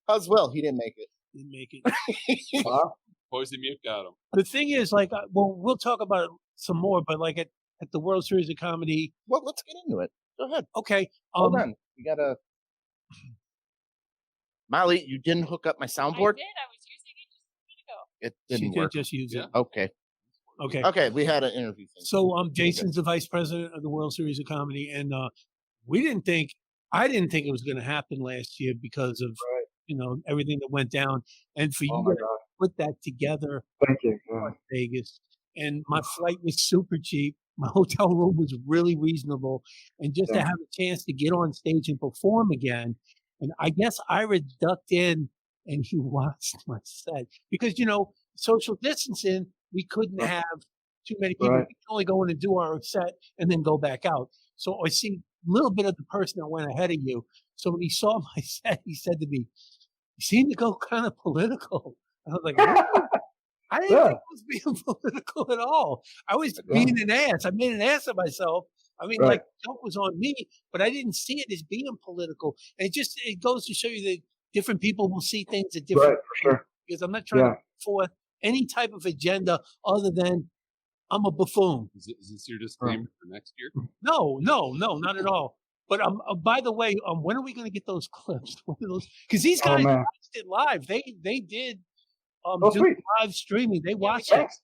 How's Will? He didn't make it. Didn't make it. Wow. Poison Mute got him. The thing is, like, well, we'll talk about it some more, but like at the World Series of Comedy. Well, let's get into it. Go ahead. Okay. Hold on. We gotta. Molly, you didn't hook up my I soundboard. did. I was using it just a minute ago. It She didn't did work. just use it. Okay. Okay. Okay. We had an interview thing. So Jason's the vice president of the World Series of Comedy, and I didn't think it was going to happen last year because of everything that went down, and for Oh you my to God. put that together Thank you. Yeah. in Vegas, and my flight was super cheap. My hotel room was really reasonable, and just to Yeah. have a chance to get on stage and perform again. And I guess Ira ducked in and he watched my set because social distancing. We couldn't Right. have too many people. Right. We could only go in and do our set and then go back out. So I see a little bit of the person that went ahead of you. So when he saw my set, he said to me, "You seem to go kind of political." I was like, "Really?" I didn't Yeah. think I was being political at all. I was Yeah. being an ass. I made an ass of myself. I mean, Right. like, the joke was on me, but I didn't see it as being political. And it goes to show you that different people will see things at different Right, for sure. because I'm not trying Yeah. to put forth any type of agenda other than I'm a buffoon. Is this your disclaimer for next year? No, not at all. But by the way, when are we going to get those clips? Because these Oh, guys man. watched it live. They did Oh, do sweet. live streaming. They watched it. Thanks.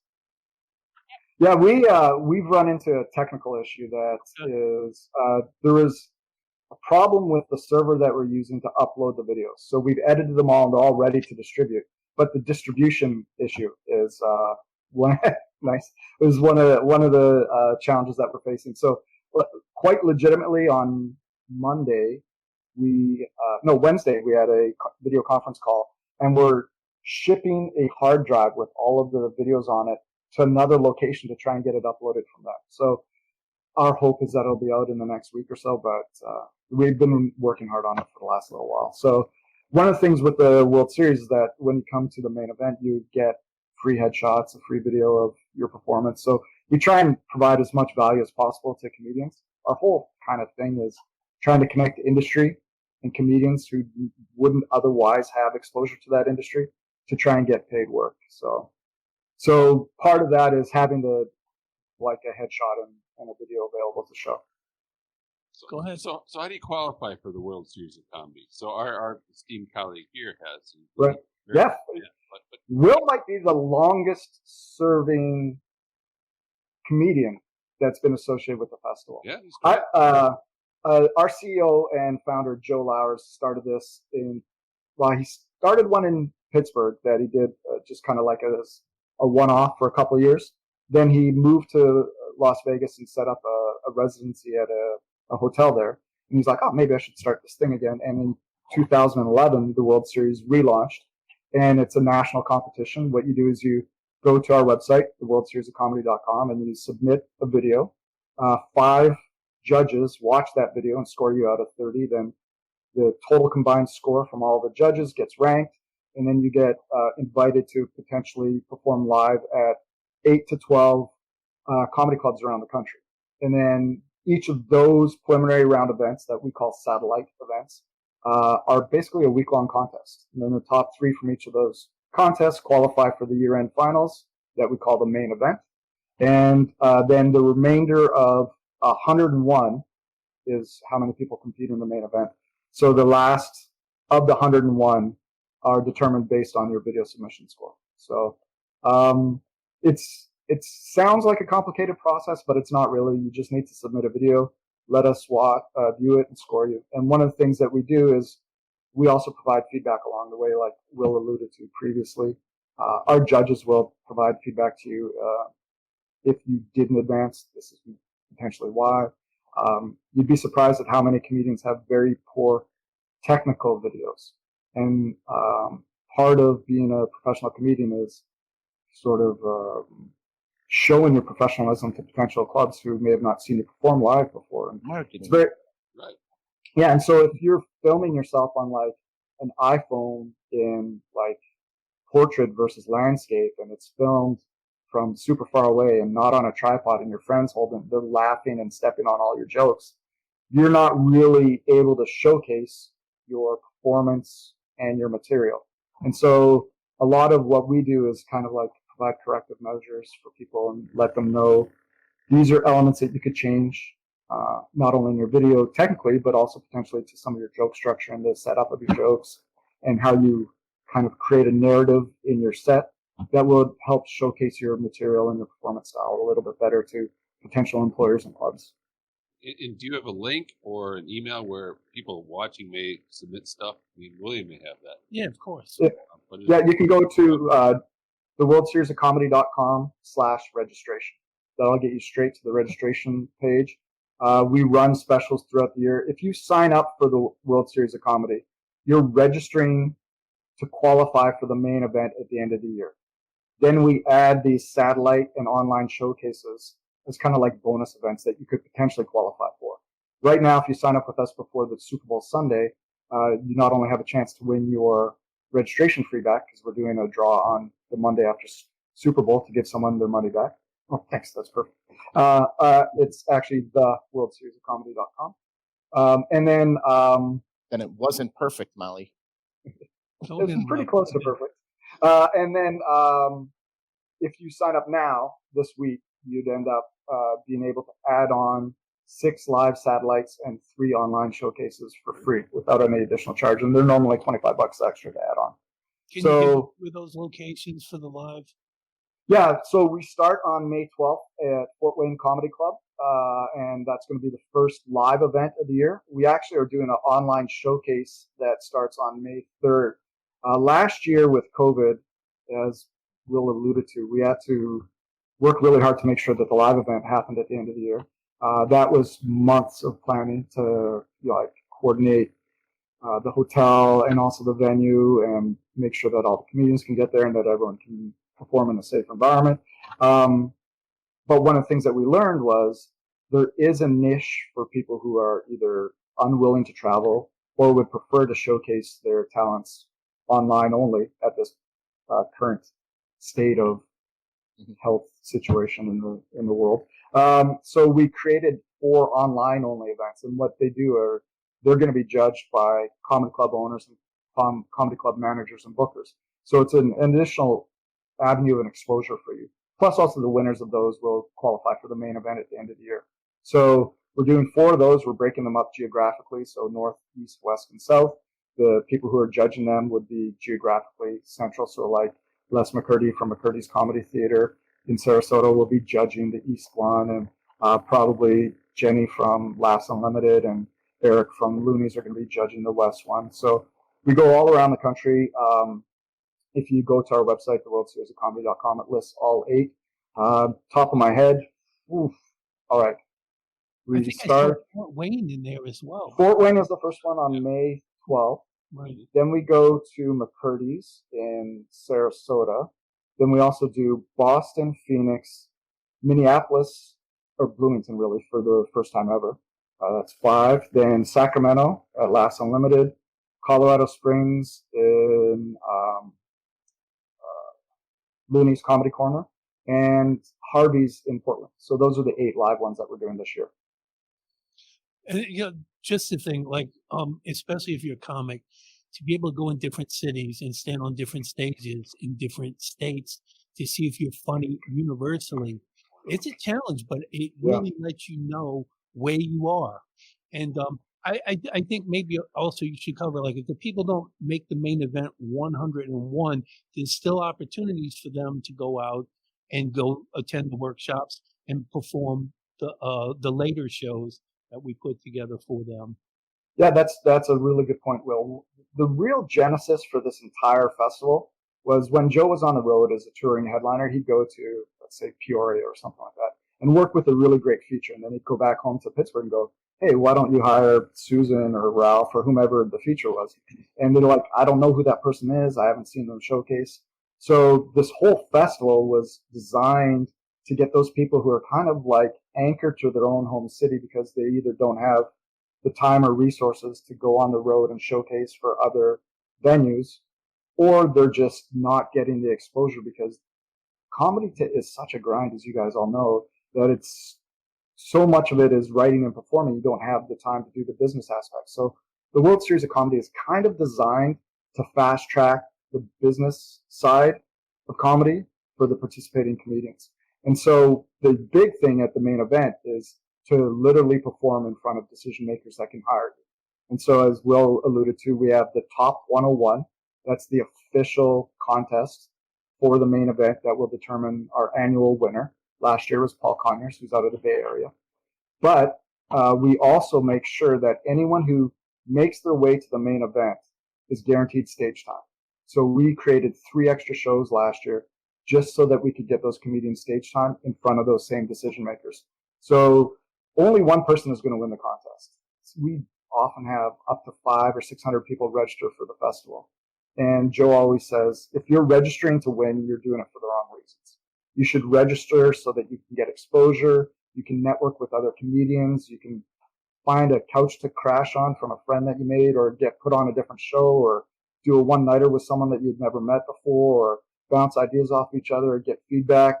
Yeah, we've run into a technical issue that is there was a problem with the server that we're using to upload the videos. So we've edited them all and they're all ready to distribute. But the distribution issue is one nice. It was one of the challenges that we're facing. So quite legitimately on Wednesday we had a video conference call and we're shipping a hard drive with all of the videos on it to another location to try and get it uploaded from that. So our hope is that it'll be out in the next week or so, but we've been working hard on it for the last little while. So one of the things with the World Series is that when you come to the main event, you get free headshots, a free video of your performance. So we try and provide as much value as possible to comedians. Our whole kind of thing is trying to connect the industry and comedians who wouldn't otherwise have exposure to that industry to try and get paid work. So part of that is having a headshot and a video available to show. Go ahead. So how do you qualify for the World Series of Comedy? So our esteemed colleague here has. Right. Yeah. But Will might be the longest serving comedian that's been associated with the festival. yeah, he's great. Our CEO and founder, Joe Lowers, started this he started one in Pittsburgh that he did just kind of like a one-off for a couple of years. Then he moved to Las Vegas and set up a residency at a hotel there. And he's like, oh, maybe I should start this thing again. And in 2011, the World Series relaunched, and it's a national competition. What you do is you go to our website, theworldseriesofcomedy.com, and you submit a video. 5 judges watch that video and score you out of 30. Then the total combined score from all the judges gets ranked, and then you get invited to potentially perform live at 8 to 12 comedy clubs around the country. And then each of those preliminary round events that we call satellite events are basically a week-long contest. And then the top 3 from each of those contests qualify for the year-end finals that we call the main event. And then the remainder of 101 is how many people compete in the main event. So the last of the 101 are determined based on your video submission score. So it sounds like a complicated process, but it's not really. You just need to submit a video, let us view it, and score you. And one of the things that we do is we also provide feedback along the way, like Will alluded to previously. Our judges will provide feedback to you. If you didn't advance, this is potentially why. You'd be surprised at how many comedians have very poor technical videos. And part of being a professional comedian is sort of showing your professionalism to potential clubs who may have not seen you perform live before. And Marketing. it's very, Right. yeah, and so if you're filming yourself on like an iPhone in like portrait versus landscape, and it's filmed from super far away and not on a tripod, and your friends holding, they're laughing and stepping on all your jokes, you're not really able to showcase your performance and your material. And so a lot of what we do is kind of like provide corrective measures for people and let them know these are elements that you could change, not only in your video technically, but also potentially to some of your joke structure and the setup of your jokes, and how you kind of create a narrative in your set that would help showcase your material and your performance style a little bit better to potential employers and clubs. And do you have a link or an email where people watching may submit stuff? I mean, William may have that. Yeah, of course. Yeah, you can go to theworldseriesofcomedy.com/registration. That'll get you straight to the registration page. We run specials throughout the year. If you sign up for the World Series of Comedy, you're registering to qualify for the main event at the end of the year. Then we add these satellite and online showcases as kind of like bonus events that you could potentially qualify for. Right now, if you sign up with us before the Super Bowl Sunday, you not only have a chance to win your registration fee back, because we're doing a draw on the Monday after Super Bowl to give someone their money back. Oh, thanks. That's perfect. It's actually the worldseriesofcomedy.com. And then it wasn't perfect, Molly. It's pretty close to perfect. And then if you sign up now this week, you'd end up being able to add on 6 live satellites and 3 online showcases for free without any additional charge. And they're normally $25 extra to add on. Can you give me those locations for the live? Yeah, so we start on May 12th at Fort Wayne Comedy Club, and that's going to be the first live event of the year. We actually are doing an online showcase that starts on May 3rd. Last year with COVID, as Will alluded to, we had to work really hard to make sure that the live event happened at the end of the year. That was months of planning to coordinate the hotel and also the venue and make sure that all the comedians can get there and that everyone can perform in a safe environment. But one of the things that we learned was there is a niche for people who are either unwilling to travel or would prefer to showcase their talents online only at this current state of health situation in the world. So we created 4 online only events, and what they do are they're going to be judged by comedy club owners and comedy club managers and bookers. So it's an additional avenue and exposure for you. Plus, also the winners of those will qualify for the main event at the end of the year. So we're doing 4 of those. We're breaking them up geographically, so north, east, west, and south. The people who are judging them would be geographically central. So like Les McCurdy from McCurdy's Comedy Theater in Sarasota will be judging the east one, and probably Jenny from Laughs Unlimited and Eric from Loonies are going to be judging the west one. So we go all around the country. If you go to our website, theworldseriesofcomedy.com, it lists all 8. Top of my head, all right. I think I saw Fort Wayne in there as well. Fort Wayne is the first one on May 12th. Right. Then we go to McCurdy's in Sarasota. Then we also do Boston, Phoenix, Minneapolis, or Bloomington, really, for the first time ever. That's 5. Then Sacramento at Laughs Unlimited, Colorado Springs in Looney's Comedy Corner, and Harvey's in Portland. So those are the 8 live ones that we're doing this year. And just the thing, like, especially if you're a comic, to be able to go in different cities and stand on different stages in different states to see if you're funny universally, it's a challenge, but it really lets you know where you are. And I think maybe also you should cover, like, if the people don't make the main event 101, there's still opportunities for them to go out and go attend the workshops and perform the later shows that we put together for them. Yeah, that's a really good point, Will. The real genesis for this entire festival was when Joe was on the road as a touring headliner. He'd go to, let's say, Peoria or something like that, and work with a really great feature. And then he'd go back home to Pittsburgh and go, hey, why don't you hire Susan or Ralph or whomever the feature was? And they're like, I don't know who that person is. I haven't seen them showcase. So this whole festival was designed to get those people who are kind of like anchored to their own home city because they either don't have the time or resources to go on the road and showcase for other venues, or they're just not getting the exposure because comedy is such a grind, as you guys all know, that it's so much of it is writing and performing. You don't have the time to do the business aspect. So the World Series of Comedy is kind of designed to fast track the business side of comedy for the participating comedians. And so the big thing at the main event is to literally perform in front of decision makers that can hire you. And so, as Will alluded to, we have the top 101. That's the official contest for the main event that will determine our annual winner. Last year was Paul Conyers, who's out of the Bay Area. But we also make sure that anyone who makes their way to the main event is guaranteed stage time. So we created 3 extra shows last year just so that we could get those comedians stage time in front of those same decision makers. So only one person is going to win the contest. We often have up to 500 or 600 people register for the festival. And Joe always says, if you're registering to win, you're doing it for the wrong reasons. You should register so that you can get exposure. You can network with other comedians. You can find a couch to crash on from a friend that you made, or get put on a different show, or do a one-nighter with someone that you'd never met before, or bounce ideas off each other, or get feedback,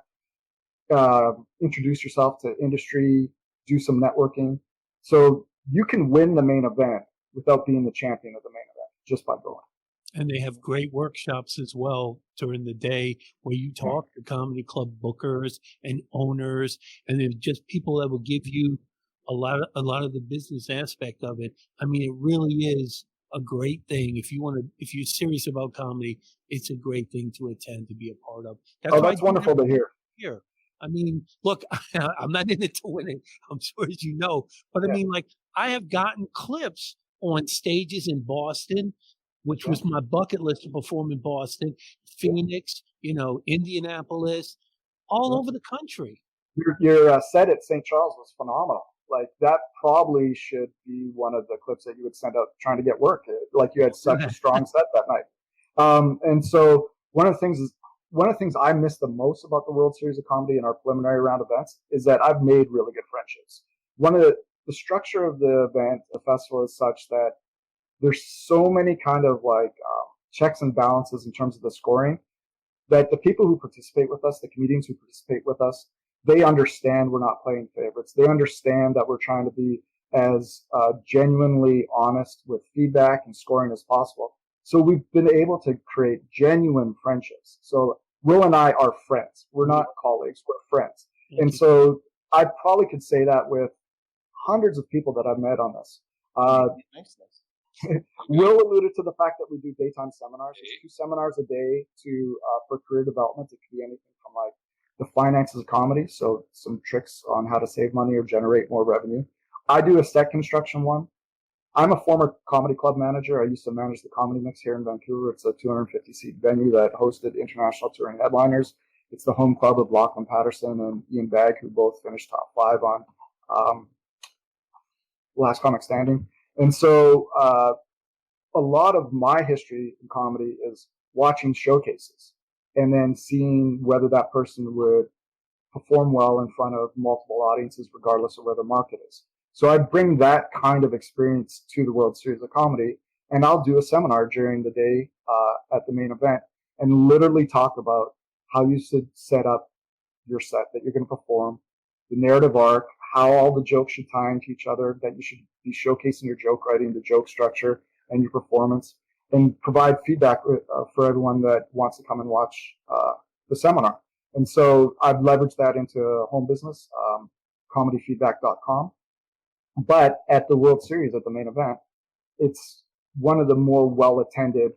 introduce yourself to industry, do some networking. So you can win the main event without being the champion of the main event just by going. And they have great workshops as well during the day where you talk to comedy club bookers and owners, and they're just people that will give you a lot of the business aspect of it. I mean, it really is a great thing. If you're serious about comedy, it's a great thing to attend, to be a part of. That's wonderful to hear. Here. I mean, look, I'm not in it to win it, I'm sure, as you know, but I mean, like, I have gotten clips on stages in Boston, which was my bucket list to perform in Boston, Phoenix, Indianapolis, all over the country. Your set at St. Charles was phenomenal. Like, that probably should be one of the clips that you would send out trying to get work. Like, you had such a strong set that night. And so one of the things I miss the most about the World Series of Comedy and our preliminary round events is that I've made really good friendships. One of the structure of the event, the festival, is such that there's so many kind of like checks and balances in terms of the scoring that the people who participate with us, the comedians who participate with us, they understand we're not playing favorites. They understand that we're trying to be as genuinely honest with feedback and scoring as possible. So we've been able to create genuine friendships. So Will and I are friends. We're not colleagues, we're friends. And so I probably could say that with hundreds of people that I've met on this. Will alluded to the fact that we do daytime seminars. There's 2 seminars a day for career development. It could be anything from like the finances of comedy, so some tricks on how to save money or generate more revenue. I do a set construction one. I'm a former comedy club manager. I used to manage the Comedy Mix here in Vancouver. It's a 250-seat venue that hosted international touring headliners. It's the home club of Lachlan Patterson and Ian Bagg, who both finished top 5 on Last Comic Standing. And so a lot of my history in comedy is watching showcases and then seeing whether that person would perform well in front of multiple audiences, regardless of where the market is. So I bring that kind of experience to the World Series of Comedy, and I'll do a seminar during the day at the main event and literally talk about how you should set up your set that you're going to perform, the narrative arc, how all the jokes should tie into each other, that you should be showcasing your joke writing, the joke structure, and your performance, and provide feedback for everyone that wants to come and watch the seminar. And so I've leveraged that into a home business, comedyfeedback.com. But at the World Series, at the main event, it's one of the more well-attended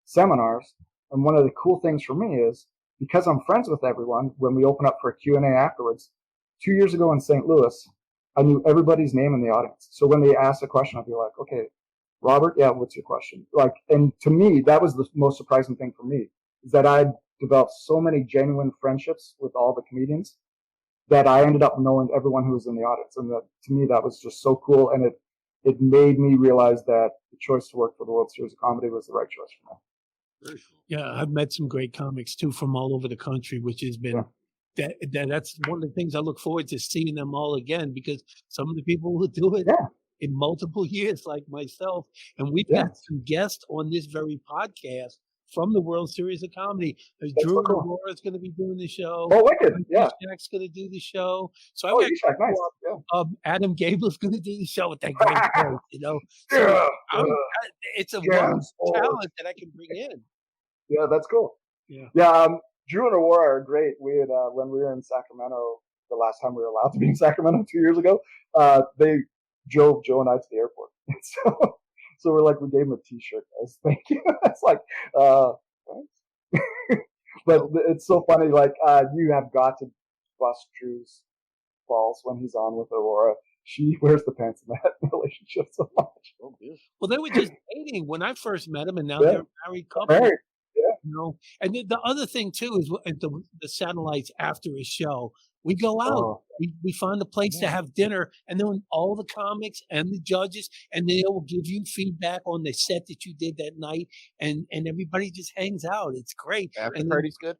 seminars. And one of the cool things for me is, because I'm friends with everyone, when we open up for a Q&A afterwards, 2 years ago in St. Louis, I knew everybody's name in the audience. So when they asked a question, I'd be like, okay, Robert, yeah, what's your question? Like, and to me, that was the most surprising thing for me, is that I'd developed so many genuine friendships with all the comedians that I ended up knowing everyone who was in the audience. And that, to me, that was just so cool. And it made me realize that the choice to work for the World Series of Comedy was the right choice for me. Very cool. Yeah, I've met some great comics too from all over the country, which has been that's one of the things I look forward to, seeing them all again, because some of the people will do it in multiple years, like myself. And we've got some guests on this very podcast from the World Series of Comedy. Drew and Aurora is going to be doing the show. Oh, wicked! Yeah, Jack's going to do the show. So I've got nice. Adam Gable's going to do the show with that great voice, you know. So it's a wonderful talent that I can bring in. Yeah, that's cool. Yeah. Drew and Aurora are great. We had when we were in Sacramento the last time we were allowed to be in Sacramento 2 years ago. They drove Joe and I to the airport. So we're like, we gave him a T-shirt, guys. Thank you. It's like, thanks. But it's so funny. Like, you have got to bust Drew's balls when he's on with Aurora. She wears the pants in that relationship so much. Oh, well, they were just dating when I first met them, and now they're a married couple. Married. Yeah. You know, and the other thing too is the satellites after a show, we go out, we find a place to have dinner, and then all the comics and the judges, and they will give you feedback on the set that you did that night, and everybody just hangs out. It's great. After party's good.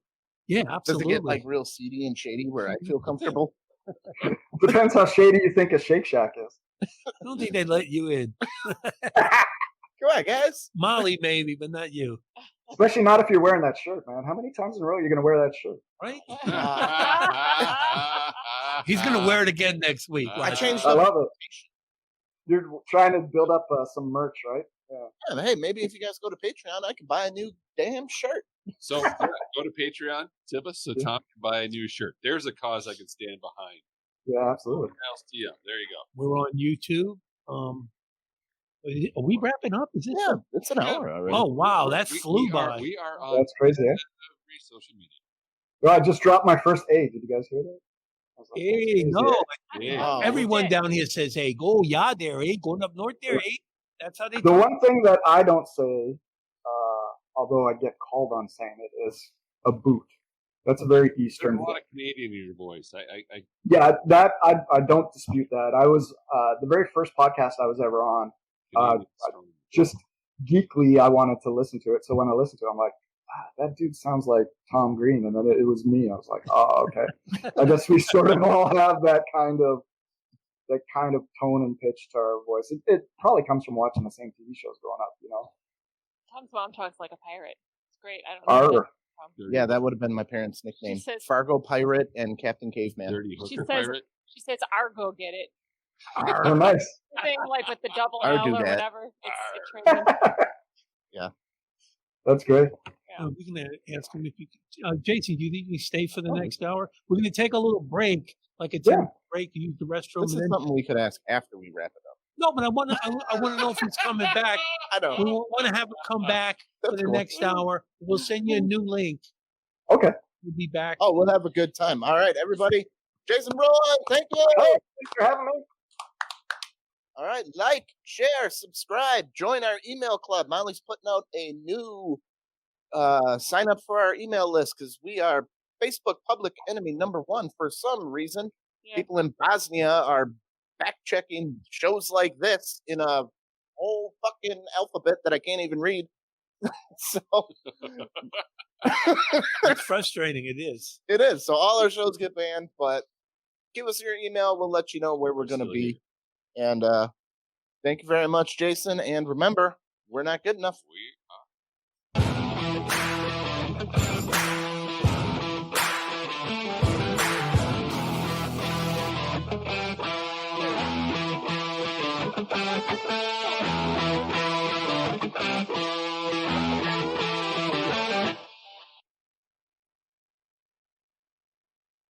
Yeah, absolutely. Does it get like real seedy and shady where I feel comfortable? Depends how shady you think a Shake Shack is. I don't think they'd let you in. Come on, guys. Molly maybe, but not you. Especially not if you're wearing that shirt, man. How many times in a row are you going to wear that shirt? Right? He's going to wear it again next week. I love it. You're trying to build up some merch, right? Yeah. Hey, maybe if you guys go to Patreon, I can buy a new damn shirt. So go to Patreon, tip us, so Tom can buy a new shirt. There's a cause I can stand behind. Yeah, absolutely. There you go. We're on YouTube. Are we wrapping up? Is this? Yeah, it's an hour already. Oh wow, that flew by. We are on. That's crazy. Every social media. Well, I just dropped my first A. Did you guys hear that? Like, hey, no. Yeah. Everyone down here says, "Hey, go there, going up north there, That's how they. The one thing that I don't say, although I get called on saying it, is a boot. That's a very Eastern. There's a lot of Canadian in your voice. Yeah, that I don't dispute that. I was the very first podcast I was ever on. Just geekly, I wanted to listen to it. So when I listened to it, I'm like, that dude sounds like Tom Green. And then it was me. I was like, oh, okay. I guess we sort of all have that kind of tone and pitch to our voice. It probably comes from watching the same TV shows growing up, you know. Tom's mom talks like a pirate. It's great. I don't know. Yeah, that would have been my parents' nickname. Fargo Pirate and Captain Caveman. Dirty hooker pirate. She says, Argo, get it. Oh, nice. Thing like with the double L or whatever. Yeah. That's great. Yeah. We're going to ask him if you can. Jason, do you think you stay for the next hour? We're going to take a little break, like a 10-minute break, use the restroom. This is something we could ask after we wrap it up. No, but I want to know if he's coming back. I know. We want to have him come back for the next hour. We'll send you a new link. Okay. We'll be back. Oh, we'll have a good time. All right, everybody. Jason Rowland, thank you. Hey, thanks for having me. All right, like, share, subscribe, join our email club. Molly's putting out a new sign up for our email list because we are Facebook public enemy #1 for some reason. Yeah. People in Bosnia are fact checking shows like this in a whole fucking alphabet that I can't even read. So It's frustrating. It is. it is. So all our shows get banned, but give us your email. We'll let you know where we're going to be. And thank you very much, Jason. And remember, we're not good enough. We are.